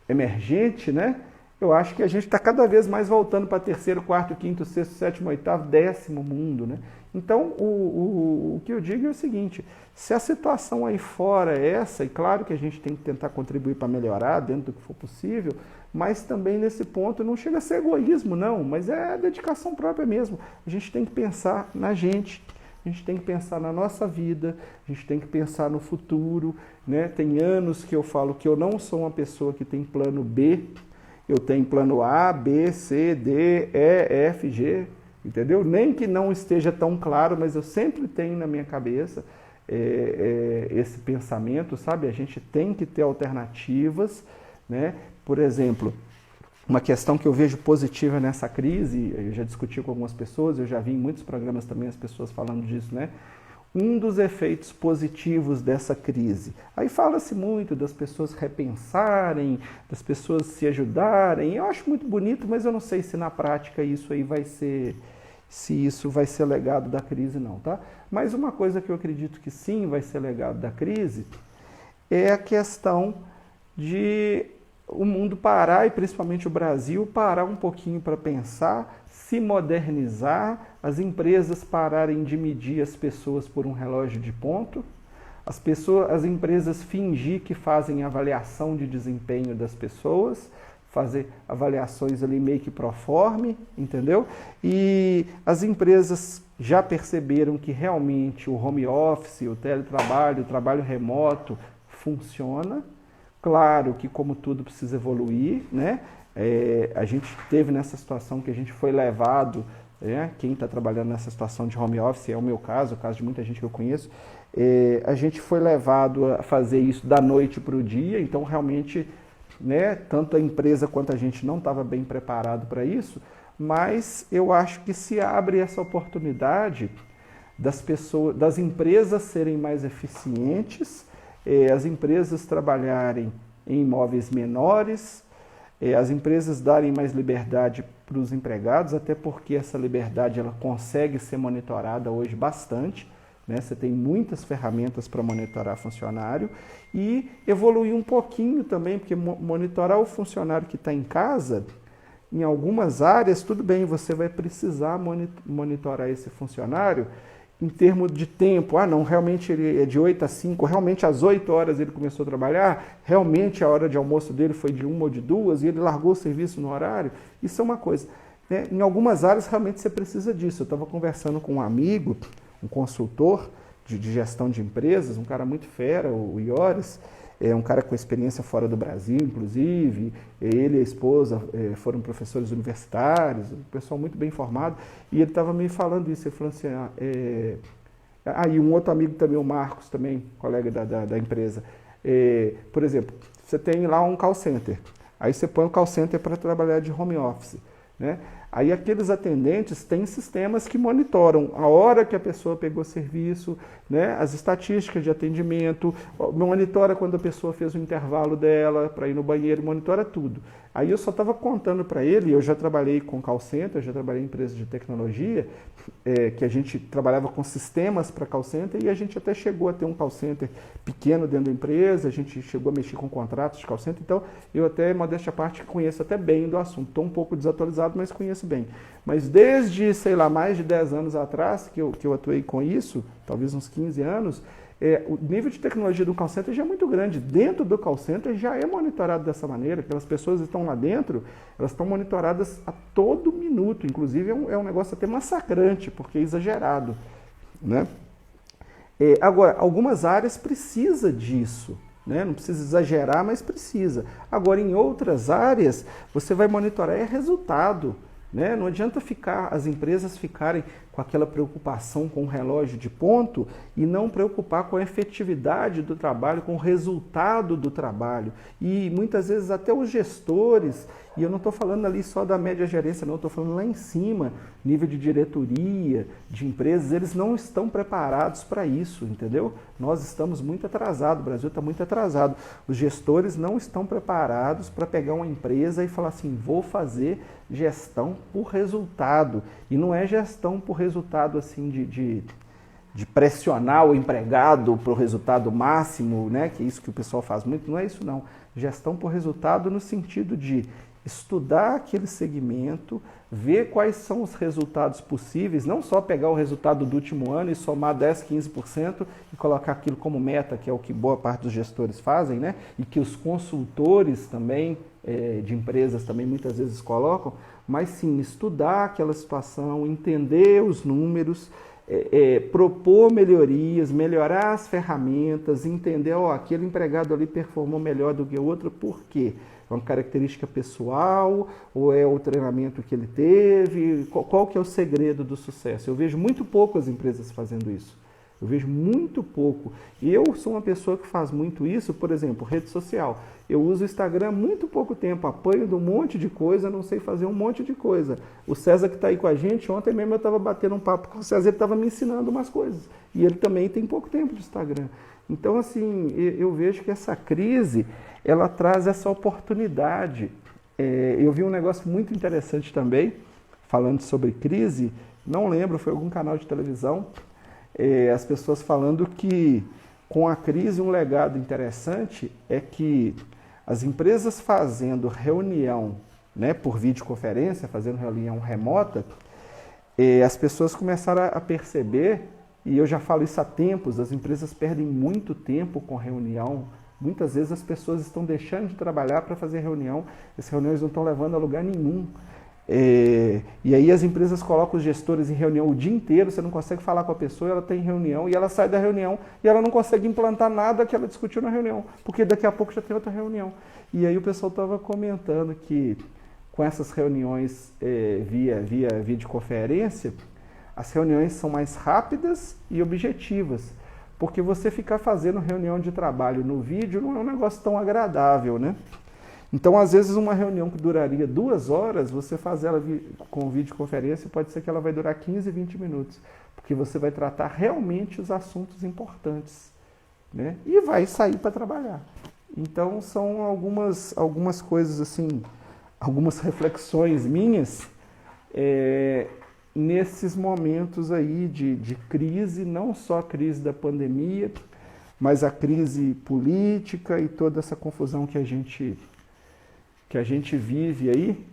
emergente, né? Eu acho que a gente está cada vez mais voltando para terceiro, quarto, quinto, sexto, sétimo, oitavo, 10º mundo, né? Então, o que eu digo é o seguinte, se a situação aí fora é essa, e claro que a gente tem que tentar contribuir para melhorar dentro do que for possível, mas também nesse ponto não chega a ser egoísmo, não, mas é dedicação própria mesmo. A gente tem que pensar na gente, a gente tem que pensar na nossa vida, a gente tem que pensar no futuro, né? Tem anos que eu falo que eu não sou uma pessoa que tem plano B, eu tenho plano A, B, C, D, E, F, G, entendeu? Nem que não esteja tão claro, mas eu sempre tenho na minha cabeça esse pensamento, sabe? A gente tem que ter alternativas, né? Por exemplo, uma questão que eu vejo positiva nessa crise, eu já discuti com algumas pessoas, eu já vi em muitos programas também as pessoas falando disso, né? Um dos efeitos positivos dessa crise. Aí fala-se muito das pessoas repensarem, das pessoas se ajudarem. Eu acho muito bonito, mas eu não sei se na prática isso aí se isso vai ser legado da crise não, tá? Mas uma coisa que eu acredito que sim vai ser legado da crise é a questão de o mundo parar, e principalmente o Brasil, parar um pouquinho para pensar, se modernizar, as empresas pararem de medir as pessoas por um relógio de ponto, as empresas fingir que fazem avaliação de desempenho das pessoas, fazer avaliações ali meio que pro forma, entendeu? E as empresas já perceberam que realmente o home office, o teletrabalho, o trabalho remoto funciona. Claro que, como tudo, precisa evoluir, né? A gente teve nessa situação que a gente foi levado, quem está trabalhando nessa situação de home office, é o meu caso, o caso de muita gente que eu conheço, a gente foi levado a fazer isso da noite para o dia, então realmente, né, tanto a empresa quanto a gente não estava bem preparado para isso, mas eu acho que se abre essa oportunidade das empresas serem mais eficientes, as empresas trabalharem em imóveis menores, as empresas darem mais liberdade para os empregados, até porque essa liberdade ela consegue ser monitorada hoje bastante, né? Você tem muitas ferramentas para monitorar funcionário e evoluir um pouquinho também, porque monitorar o funcionário que está em casa, em algumas áreas, tudo bem, você vai precisar monitorar esse funcionário em termos de tempo. Ah, não, realmente ele é de 8 a 5, realmente às 8 horas ele começou a trabalhar, realmente a hora de almoço dele foi de 1 ou de 2 e ele largou o serviço no horário. Isso é uma coisa, né? Em algumas áreas realmente você precisa disso. Eu estava conversando com um amigo, um consultor de gestão de empresas, um cara muito fera, o Ioris, é um cara com experiência fora do Brasil, inclusive, ele e a esposa foram professores universitários, um pessoal muito bem formado, e ele estava me falando isso, ele falou assim, e um outro amigo também, o Marcos, também, colega da empresa, por exemplo, você tem lá um call center, aí você põe o call center para trabalhar de home office, né? Aí aqueles atendentes têm sistemas que monitoram a hora que a pessoa pegou serviço, né, as estatísticas de atendimento, monitora quando a pessoa fez o intervalo dela para ir no banheiro, monitora tudo. Aí eu só estava contando para ele, eu já trabalhei com call center, já trabalhei em empresas de tecnologia, que a gente trabalhava com sistemas para call center e a gente até chegou a ter um call center pequeno dentro da empresa, a gente chegou a mexer com contratos de call center, então eu até, modéstia à parte, conheço até bem do assunto. Estou um pouco desatualizado, mas conheço bem. Mas desde, sei lá, mais de 10 anos atrás que eu atuei com isso, talvez uns 15 anos, o nível de tecnologia do call center já é muito grande. Dentro do call center já é monitorado dessa maneira, aquelas pessoas que estão lá dentro, elas estão monitoradas a todo minuto, inclusive é um negócio até massacrante, porque é exagerado, né? Agora, algumas áreas precisam disso, né? Não precisa exagerar, mas precisa. Agora, em outras áreas, você vai monitorar resultado, né? Não adianta as empresas ficarem com aquela preocupação com o relógio de ponto e não preocupar com a efetividade do trabalho, com o resultado do trabalho. E muitas vezes até os gestores, e eu não estou falando ali só da média gerência, não, estou falando lá em cima, nível de diretoria, de empresas, eles não estão preparados para isso, entendeu? Nós estamos muito atrasados, o Brasil está muito atrasado. Os gestores não estão preparados para pegar uma empresa e falar assim, vou fazer gestão por resultado. E não é gestão por resultado assim de pressionar o empregado para o resultado máximo, né? Que é isso que o pessoal faz muito, não é isso não. Gestão por resultado no sentido de estudar aquele segmento, ver quais são os resultados possíveis, não só pegar o resultado do último ano e somar 10, 15% e colocar aquilo como meta, que é o que boa parte dos gestores fazem, né? E que os consultores também, de empresas também muitas vezes colocam, mas sim estudar aquela situação, entender os números, propor melhorias, melhorar as ferramentas, entender, aquele empregado ali performou melhor do que o outro, por quê? É uma característica pessoal ou é o treinamento que ele teve? Qual que é o segredo do sucesso? Eu vejo muito poucas empresas fazendo isso. Eu vejo muito pouco. Eu sou uma pessoa que faz muito isso, por exemplo, rede social. Eu uso o Instagram há muito pouco tempo, apanho de um monte de coisa, não sei fazer um monte de coisa. O César que está aí com a gente, ontem mesmo eu estava batendo um papo com o César, ele estava me ensinando umas coisas. E ele também tem pouco tempo de Instagram. Então, assim, eu vejo que essa crise, ela traz essa oportunidade. Eu vi um negócio muito interessante também, falando sobre crise, não lembro, foi algum canal de televisão, as pessoas falando que com a crise um legado interessante é que as empresas fazendo reunião, né, por videoconferência, fazendo reunião remota, as pessoas começaram a perceber, e eu já falo isso há tempos, as empresas perdem muito tempo com reunião. Muitas vezes as pessoas estão deixando de trabalhar para fazer reunião, essas reuniões não estão levando a lugar nenhum. E aí as empresas colocam os gestores em reunião o dia inteiro, você não consegue falar com a pessoa, ela tem reunião e ela sai da reunião e ela não consegue implantar nada que ela discutiu na reunião, porque daqui a pouco já tem outra reunião. E aí o pessoal estava comentando que com essas reuniões via videoconferência, as reuniões são mais rápidas e objetivas, porque você ficar fazendo reunião de trabalho no vídeo não é um negócio tão agradável, né? Então, às vezes, uma reunião que duraria 2 horas, você faz ela com videoconferência, pode ser que ela vai durar 15, 20 minutos, porque você vai tratar realmente os assuntos importantes, né? E vai sair para trabalhar. Então, são algumas coisas, assim, algumas reflexões minhas nesses momentos aí de crise, não só a crise da pandemia, mas a crise política e toda essa confusão que a gente vive aí.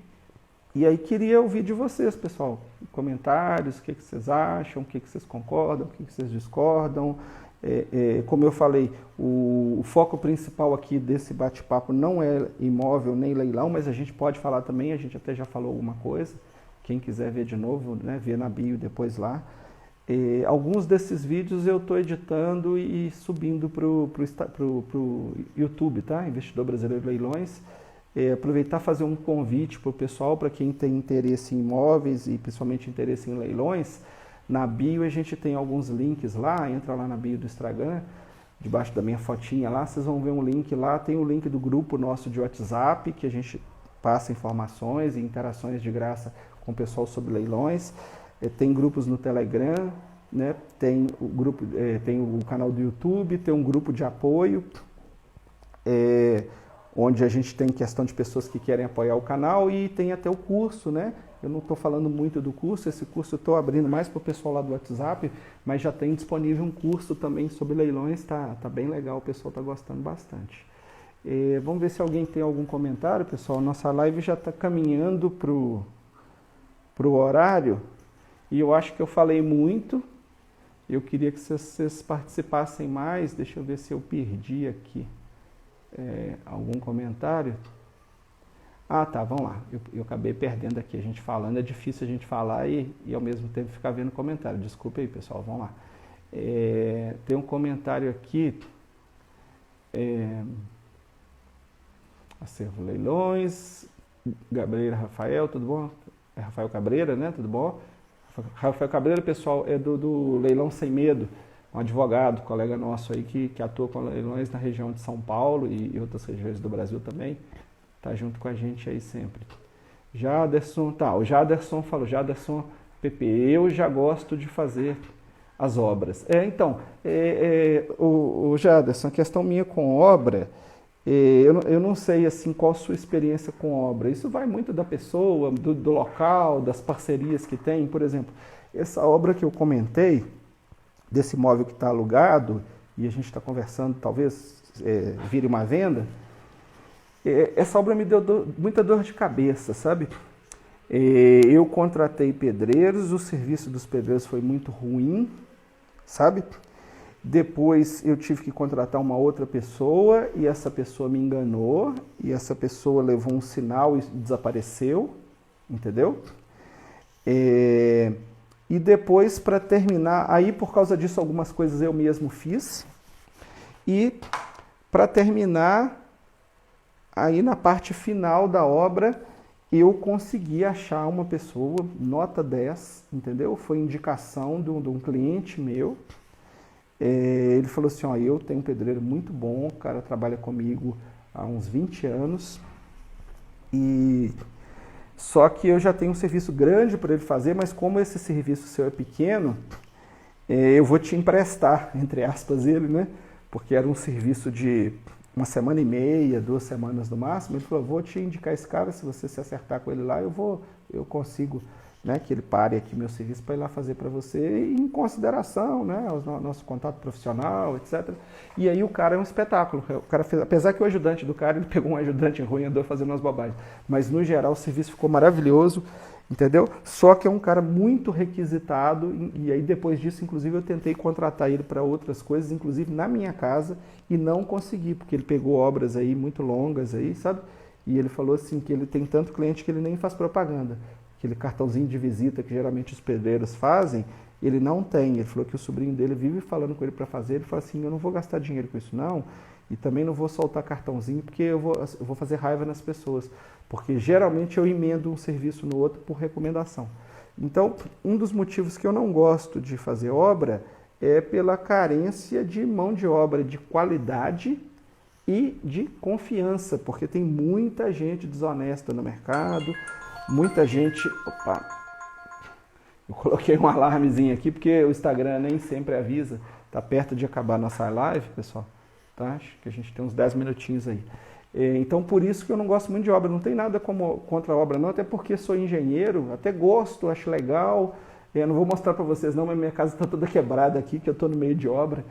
E aí queria ouvir de vocês, pessoal, comentários, o que vocês acham, o que vocês concordam, o que vocês discordam. Como eu falei, o foco principal aqui desse bate-papo não é imóvel nem leilão, mas a gente pode falar também, a gente até já falou alguma coisa. Quem quiser ver de novo, né, vê na bio depois lá. Alguns desses vídeos eu estou editando e subindo para o YouTube, tá? Investidor Brasileiro Leilões. Aproveitar e fazer um convite para o pessoal, para quem tem interesse em imóveis e principalmente interesse em leilões. Na bio a gente tem alguns links lá, entra lá na bio do Instagram, debaixo da minha fotinha lá, vocês vão ver um link lá, tem o link do grupo nosso de WhatsApp, que a gente passa informações e interações de graça com o pessoal sobre leilões. Tem grupos no Telegram, né? Tem o grupo, tem o canal do YouTube, tem um grupo de apoio, onde a gente tem questão de pessoas que querem apoiar o canal, e tem até o curso, né? Eu não estou falando muito do curso, esse curso eu estou abrindo mais para o pessoal lá do WhatsApp, mas já tem disponível um curso também sobre leilões, tá bem legal, o pessoal está gostando bastante. Vamos ver se alguém tem algum comentário, pessoal. Nossa live já está caminhando para o horário, e eu acho que eu falei muito. Eu queria que vocês participassem mais. Deixa eu ver se eu perdi aqui algum comentário. Ah, tá, vamos lá. Eu acabei perdendo aqui a gente falando. É difícil a gente falar e ao mesmo tempo ficar vendo comentário. Desculpa aí, pessoal. Vamos lá. Tem um comentário aqui Acervo Leilões, Gabriela Rafael, tudo bom? É Rafael Cabreira, né? Tudo bom? Rafael Cabreira, pessoal, é do Leilão Sem Medo, um advogado, colega nosso aí que atua com leilões na região de São Paulo e outras regiões do Brasil também. Tá junto com a gente aí sempre. Jaderson, o Jaderson falou, Jaderson PP, eu já gosto de fazer as obras. O Jaderson, a questão minha com obra, eu não sei assim qual a sua experiência com obra. Isso vai muito da pessoa, do local, das parcerias que tem. Por exemplo, essa obra que eu comentei, desse imóvel que está alugado, e a gente está conversando, talvez vire uma venda, essa obra me deu muita dor de cabeça, sabe? Eu contratei pedreiros, o serviço dos pedreiros foi muito ruim, sabe? Depois eu tive que contratar uma outra pessoa e essa pessoa me enganou e essa pessoa levou um sinal e desapareceu, entendeu? E depois, para terminar, aí por causa disso algumas coisas eu mesmo fiz. E para terminar, aí na parte final da obra, eu consegui achar uma pessoa, nota 10, entendeu? Foi indicação de um cliente meu. Ele falou assim, ó, eu tenho um pedreiro muito bom, o cara trabalha comigo há uns 20 anos, só que eu já tenho um serviço grande para ele fazer, mas como esse serviço seu é pequeno, eu vou te emprestar, entre aspas, ele, né? Porque era um serviço de 1,5 semana, 2 semanas no máximo. Ele falou, vou te indicar esse cara, se você se acertar com ele lá, eu consigo, né, que ele pare aqui meu serviço para ir lá fazer para você, em consideração, né, ao nosso contato profissional, etc. E aí o cara é um espetáculo. O cara fez, apesar que o ajudante do cara, ele pegou um ajudante ruim e andou fazendo umas bobagens. Mas no geral o serviço ficou maravilhoso, entendeu? Só que é um cara muito requisitado e aí depois disso, inclusive, eu tentei contratar ele para outras coisas, inclusive na minha casa, e não consegui, porque ele pegou obras aí muito longas aí, sabe? E ele falou assim que ele tem tanto cliente que ele nem faz propaganda. Aquele cartãozinho de visita que geralmente os pedreiros fazem, ele não tem. Ele falou que o sobrinho dele vive falando com ele para fazer. Ele falou assim, eu não vou gastar dinheiro com isso não, e também não vou soltar cartãozinho, porque eu vou fazer raiva nas pessoas. Porque geralmente eu emendo um serviço no outro por recomendação. Então, um dos motivos que eu não gosto de fazer obra é pela carência de mão de obra de qualidade e de confiança, porque tem muita gente desonesta no mercado, muita gente... Opa! Eu coloquei um alarmezinho aqui, porque o Instagram nem sempre avisa. Está perto de acabar a nossa live, pessoal. Tá? Acho que a gente tem uns 10 minutinhos aí. Então, por isso que eu não gosto muito de obra. Não tem nada contra a obra, não. Até porque sou engenheiro, até gosto, acho legal. Eu não vou mostrar para vocês, não, mas minha casa está toda quebrada aqui, que eu estou no meio de obra.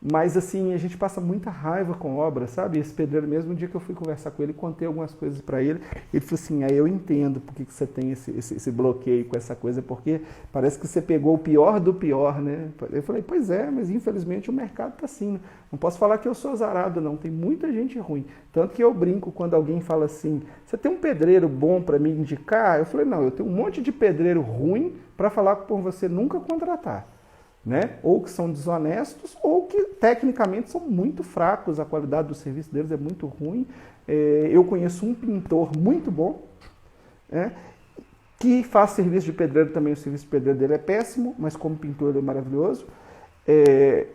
Mas assim, a gente passa muita raiva com obra, sabe? Esse pedreiro mesmo, um dia que eu fui conversar com ele, contei algumas coisas para ele, ele falou assim, aí eu entendo por que você tem esse bloqueio com essa coisa, porque parece que você pegou o pior do pior, né? Eu falei, pois é, mas infelizmente o mercado está assim, né? Não posso falar que eu sou azarado, não, tem muita gente ruim. Tanto que eu brinco quando alguém fala assim, você tem um pedreiro bom para me indicar? Eu falei, não, eu tenho um monte de pedreiro ruim para falar por você nunca contratar. Né? Ou que são desonestos, ou que tecnicamente são muito fracos, a qualidade do serviço deles é muito ruim. Eu conheço um pintor muito bom, né? Que faz serviço de pedreiro também, o serviço de pedreiro dele é péssimo, mas como pintor ele é maravilhoso.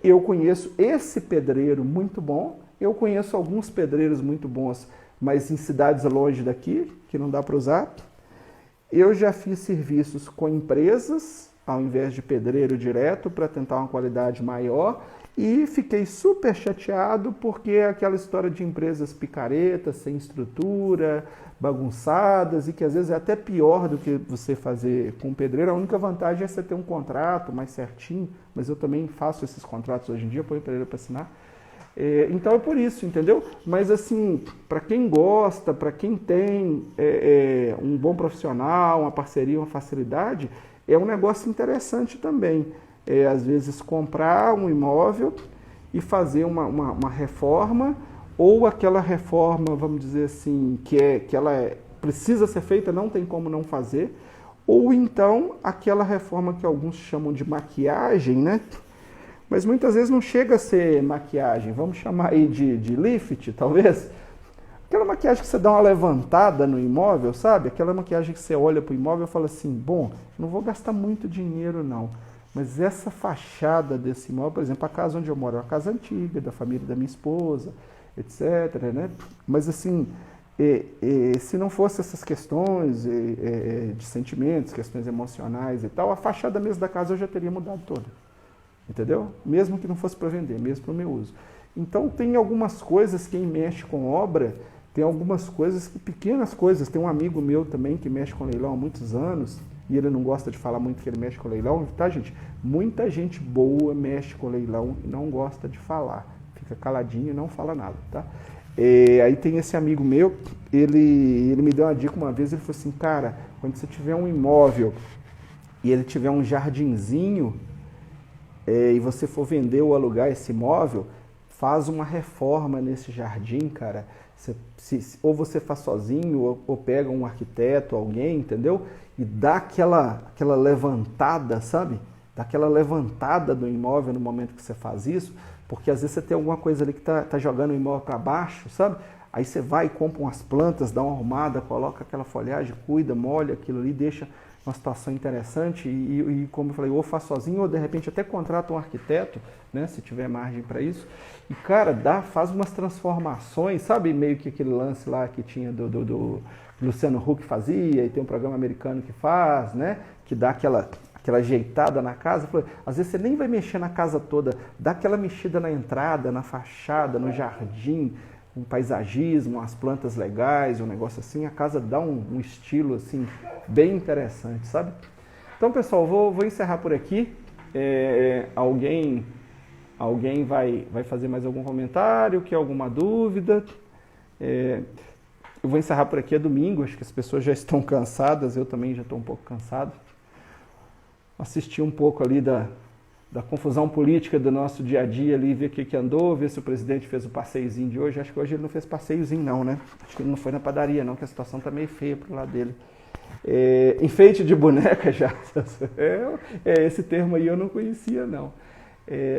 Eu conheço esse pedreiro muito bom, eu conheço alguns pedreiros muito bons, mas em cidades longe daqui, que não dá para usar. Eu já fiz serviços com empresas, ao invés de pedreiro direto, para tentar uma qualidade maior, e fiquei super chateado porque aquela história de empresas picaretas, sem estrutura, bagunçadas, e que às vezes é até pior do que você fazer com pedreiro. A única vantagem é você ter um contrato mais certinho, mas eu também faço esses contratos hoje em dia, ponho o pedreiro para assinar. Então é por isso, entendeu? Mas assim, para quem gosta, para quem tem um bom profissional, uma parceria, uma facilidade, é um negócio interessante também. Às vezes comprar um imóvel e fazer uma reforma, ou aquela reforma, vamos dizer assim, que ela precisa ser feita, não tem como não fazer, ou então aquela reforma que alguns chamam de maquiagem, né? mas muitas vezes não chega a ser maquiagem, vamos chamar aí de lift, talvez. Aquela maquiagem que você dá uma levantada no imóvel, sabe? Aquela maquiagem que você olha para o imóvel e fala assim, bom, não vou gastar muito dinheiro não, mas essa fachada desse imóvel, por exemplo, a casa onde eu moro é uma casa antiga, da família da minha esposa, etc, né? Mas assim, se não fosse essas questões de sentimentos, questões emocionais e tal, a fachada mesmo da casa eu já teria mudado toda, entendeu? Mesmo que não fosse para vender, mesmo para o meu uso. Então tem algumas coisas, quem mexe com obra, tem algumas coisas, pequenas coisas. Tem um amigo meu também que mexe com leilão há muitos anos, e ele não gosta de falar muito que ele mexe com leilão, tá, gente? Muita gente boa mexe com leilão e não gosta de falar. Fica caladinho e não fala nada, tá? Aí tem esse amigo meu, ele me deu uma dica uma vez, ele falou assim, cara, quando você tiver um imóvel e ele tiver um jardinzinho, e você for vender ou alugar esse imóvel, faz uma reforma nesse jardim, cara. Ou você faz sozinho, ou pega um arquiteto, alguém, entendeu? E dá aquela levantada, sabe? Dá aquela levantada do imóvel no momento que você faz isso, porque às vezes você tem alguma coisa ali que tá jogando o imóvel para baixo, sabe? Aí você vai e compra umas plantas, dá uma arrumada, coloca aquela folhagem, cuida, molha aquilo ali, deixa uma situação interessante e como eu falei, ou faz sozinho ou de repente até contrata um arquiteto, né, se tiver margem para isso. E cara, faz umas transformações, sabe, meio que aquele lance lá que tinha do Luciano Huck fazia, e tem um programa americano que faz, né, que dá aquela ajeitada na casa. Às vezes você nem vai mexer na casa toda, dá aquela mexida na entrada, na fachada, no jardim, um paisagismo, umas plantas legais, um negócio assim, a casa dá um estilo assim bem interessante, sabe? Então, pessoal, vou encerrar por aqui. Alguém vai fazer mais algum comentário, quer alguma dúvida? Eu vou encerrar por aqui, é domingo, acho que as pessoas já estão cansadas, eu também já estou um pouco cansado. Assisti um pouco ali da confusão política do nosso dia a dia ali, ver o que andou, ver se o presidente fez o passeiozinho de hoje. Acho que hoje ele não fez passeiozinho não, né? Acho que ele não foi na padaria não, que a situação tá meio feia pro lado dele. Enfeite de boneca, já. Esse termo aí eu não conhecia não.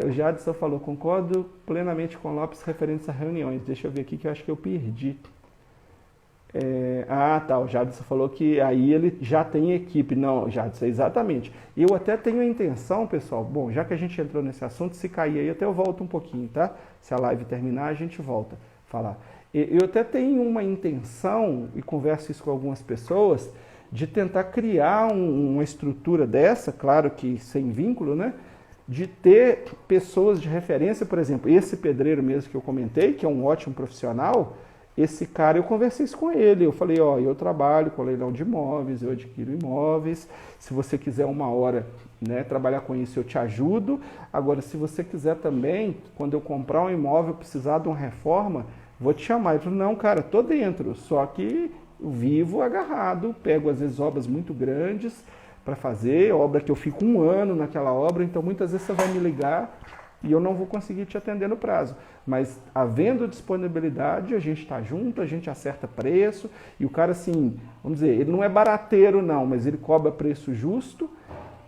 O Jadson falou, concordo plenamente com o Lopes referente a reuniões. Deixa eu ver aqui que eu acho que eu perdi. Tá, o Jadson falou que aí ele já tem equipe. Não, Jadson, exatamente. Eu até tenho a intenção, pessoal, bom, já que a gente entrou nesse assunto, se cair aí, até eu volto um pouquinho, tá? Se a live terminar, a gente volta a falar. Eu até tenho uma intenção, e converso isso com algumas pessoas, de tentar criar uma estrutura dessa, claro que sem vínculo, né? De ter pessoas de referência, por exemplo, esse pedreiro mesmo que eu comentei, que é um ótimo profissional. Esse cara, eu conversei isso com ele, eu falei, eu trabalho com leilão de imóveis, eu adquiro imóveis, se você quiser uma hora, né, trabalhar com isso, eu te ajudo. Agora, se você quiser também, quando eu comprar um imóvel, precisar de uma reforma, vou te chamar. Ele falou, não, cara, tô dentro, só que vivo agarrado, pego às vezes obras muito grandes para fazer, obra que eu fico 1 ano naquela obra, então muitas vezes você vai me ligar e eu não vou conseguir te atender no prazo. Mas havendo disponibilidade, a gente está junto, a gente acerta preço, e o cara assim, vamos dizer, ele não é barateiro não, mas ele cobra preço justo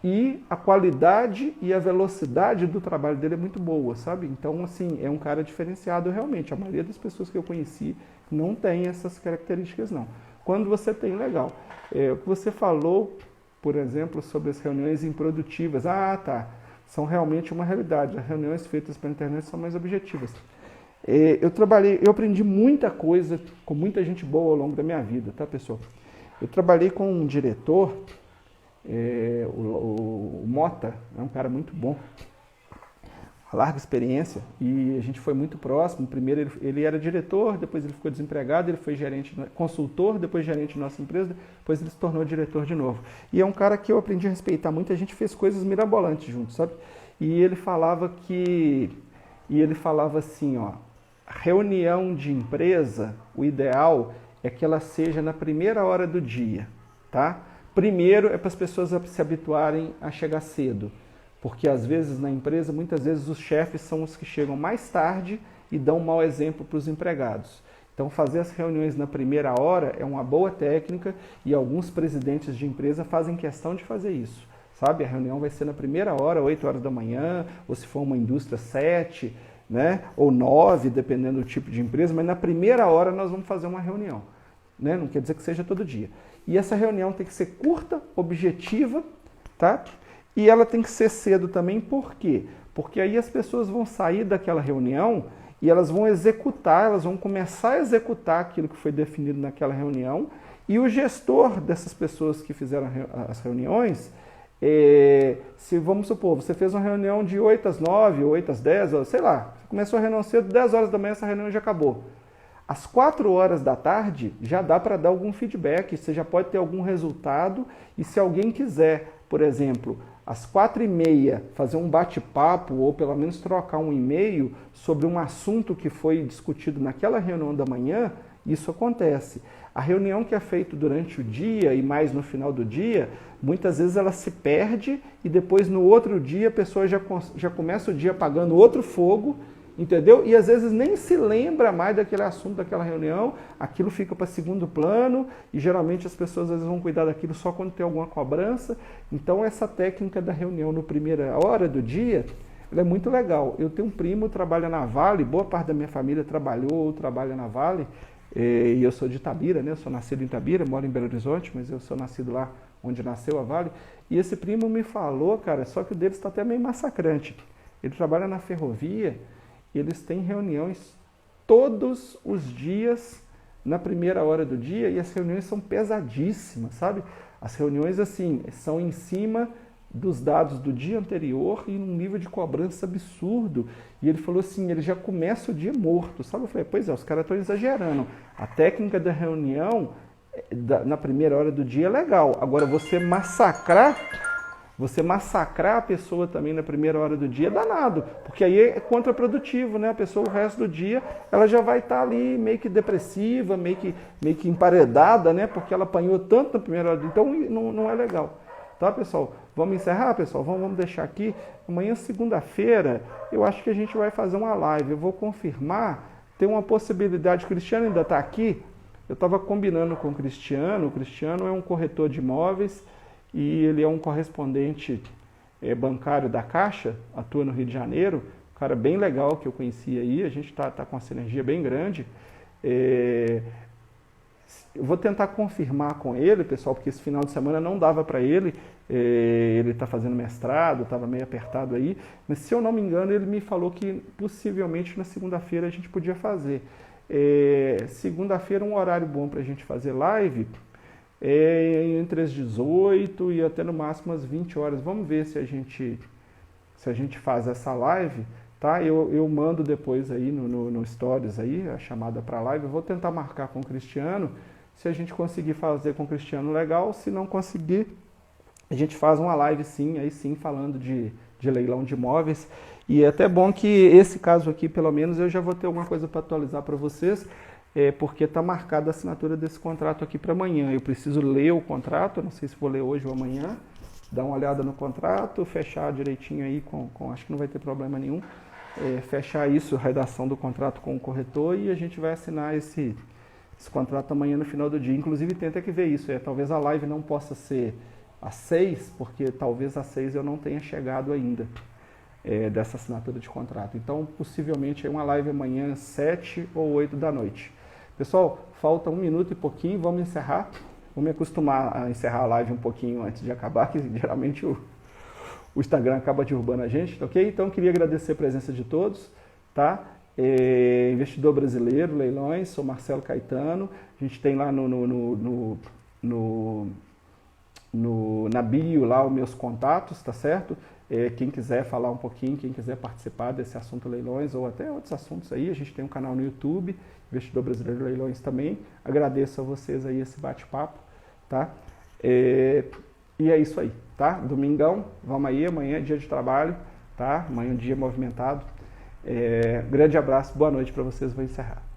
e a qualidade e a velocidade do trabalho dele é muito boa, sabe? Então, assim, é um cara diferenciado realmente. A maioria das pessoas que eu conheci não tem essas características não. Quando você tem, legal. O que você falou, por exemplo, sobre as reuniões improdutivas. Tá. São realmente uma realidade. As reuniões feitas pela internet são mais objetivas. Eu aprendi muita coisa com muita gente boa ao longo da minha vida, tá, pessoal? Eu trabalhei com um diretor, o Mota, é um cara muito bom, larga experiência, e a gente foi muito próximo. Primeiro ele era diretor, depois ele ficou desempregado, ele foi gerente, consultor, depois gerente de nossa empresa, depois ele se tornou diretor de novo. E é um cara que eu aprendi a respeitar muito, a gente fez coisas mirabolantes juntos, sabe? E ele falava assim, reunião de empresa, o ideal é que ela seja na primeira hora do dia, tá? Primeiro é para as pessoas se habituarem a chegar cedo. Porque às vezes na empresa, muitas vezes os chefes são os que chegam mais tarde e dão um mau exemplo para os empregados. Então fazer as reuniões na primeira hora é uma boa técnica e alguns presidentes de empresa fazem questão de fazer isso. sabe? A reunião vai ser na primeira hora, 8 horas da manhã, ou se for uma indústria, 7, né? Ou 9, dependendo do tipo de empresa, mas na primeira hora nós vamos fazer uma reunião, né? Não quer dizer que seja todo dia. E essa reunião tem que ser curta, objetiva, tá? E ela tem que ser cedo também, por quê? Porque aí as pessoas vão sair daquela reunião e elas vão executar, elas vão começar a executar aquilo que foi definido naquela reunião, e o gestor dessas pessoas que fizeram as reuniões, se vamos supor, você fez uma reunião de 8 às 9, 8 às 10, ou sei lá, você começou a reunião cedo, 10 horas da manhã essa reunião já acabou. Às 4 horas da tarde já dá para dar algum feedback, você já pode ter algum resultado, e se alguém quiser, por exemplo, às 4h30 fazer um bate-papo ou pelo menos trocar um e-mail sobre um assunto que foi discutido naquela reunião da manhã, isso acontece. A reunião que é feita durante o dia e mais no final do dia, muitas vezes ela se perde e depois no outro dia a pessoa já começa o dia apagando outro fogo, entendeu? E às vezes nem se lembra mais daquele assunto, daquela reunião, aquilo fica para segundo plano e geralmente as pessoas às vezes vão cuidar daquilo só quando tem alguma cobrança. Então essa técnica da reunião na primeira hora do dia, ela é muito legal. Eu tenho um primo que trabalha na Vale, boa parte da minha família trabalhou ou trabalha na Vale, e eu sou de Itabira, né? Eu sou nascido em Itabira, moro em Belo Horizonte, mas eu sou nascido lá onde nasceu a Vale. E esse primo me falou, cara, só que o dele está até meio massacrante. Ele trabalha na ferrovia, eles têm reuniões todos os dias na primeira hora do dia e as reuniões são pesadíssimas, sabe? As reuniões, assim, são em cima dos dados do dia anterior e num nível de cobrança absurdo. E ele falou assim, ele já começa o dia morto, sabe? Eu falei, pois é, os caras estão exagerando. A técnica da reunião na primeira hora do dia é legal. Agora, você massacrar a pessoa também na primeira hora do dia é danado, porque aí é contraprodutivo, né? A pessoa o resto do dia ela já vai estar ali meio que depressiva, meio que emparedada, né? Porque ela apanhou tanto na primeira hora do dia, então não é legal. Tá, pessoal? Vamos encerrar, pessoal? Vamos deixar aqui. Amanhã, segunda-feira, eu acho que a gente vai fazer uma live. Eu vou confirmar, tem uma possibilidade, o Cristiano ainda está aqui, eu estava combinando com o Cristiano é um corretor de imóveis, e ele é um correspondente bancário da Caixa, atua no Rio de Janeiro, um cara bem legal que eu conheci aí, a gente está com uma sinergia bem grande. Eu vou tentar confirmar com ele, pessoal, porque esse final de semana não dava para ele está fazendo mestrado, estava meio apertado aí, mas se eu não me engano ele me falou que possivelmente na segunda-feira a gente podia fazer. Segunda-feira é um horário bom para a gente fazer live, entre as 18 e até no máximo as 20 horas. Vamos ver se a gente faz essa live, tá? Eu mando depois aí no Stories aí, a chamada para live. Eu vou tentar marcar com o Cristiano. Se a gente conseguir fazer com o Cristiano, legal. Se não conseguir, a gente faz uma live sim, aí sim, falando de leilão de imóveis. E é até bom que esse caso aqui, pelo menos, eu já vou ter alguma coisa para atualizar para vocês. Porque está marcada a assinatura desse contrato aqui para amanhã. Eu preciso ler o contrato, não sei se vou ler hoje ou amanhã, dar uma olhada no contrato, fechar direitinho aí acho que não vai ter problema nenhum, fechar isso, a redação do contrato com o corretor, e a gente vai assinar esse contrato amanhã no final do dia. Inclusive tem até que ver isso, talvez a live não possa ser às 6, porque talvez às 6 eu não tenha chegado ainda. Dessa assinatura de contrato. Então, possivelmente, uma live amanhã, 7 ou 8 da noite. Pessoal, falta 1 minuto e pouquinho, vamos encerrar. Vou me acostumar a encerrar a live um pouquinho antes de acabar, que geralmente o Instagram acaba derrubando a gente, tá ok? Então, queria agradecer a presença de todos, tá? Investidor Brasileiro, Leilões, sou Marcelo Caetano. A gente tem lá na bio lá os meus contatos, tá certo? Quem quiser falar um pouquinho, quem quiser participar desse assunto leilões ou até outros assuntos aí, a gente tem um canal no YouTube, Investidor Brasileiro Leilões também. Agradeço a vocês aí esse bate-papo, tá? E é isso aí, tá? Domingão, vamos aí, amanhã é dia de trabalho, tá? Amanhã é um dia movimentado. Grande abraço, boa noite para vocês, vou encerrar.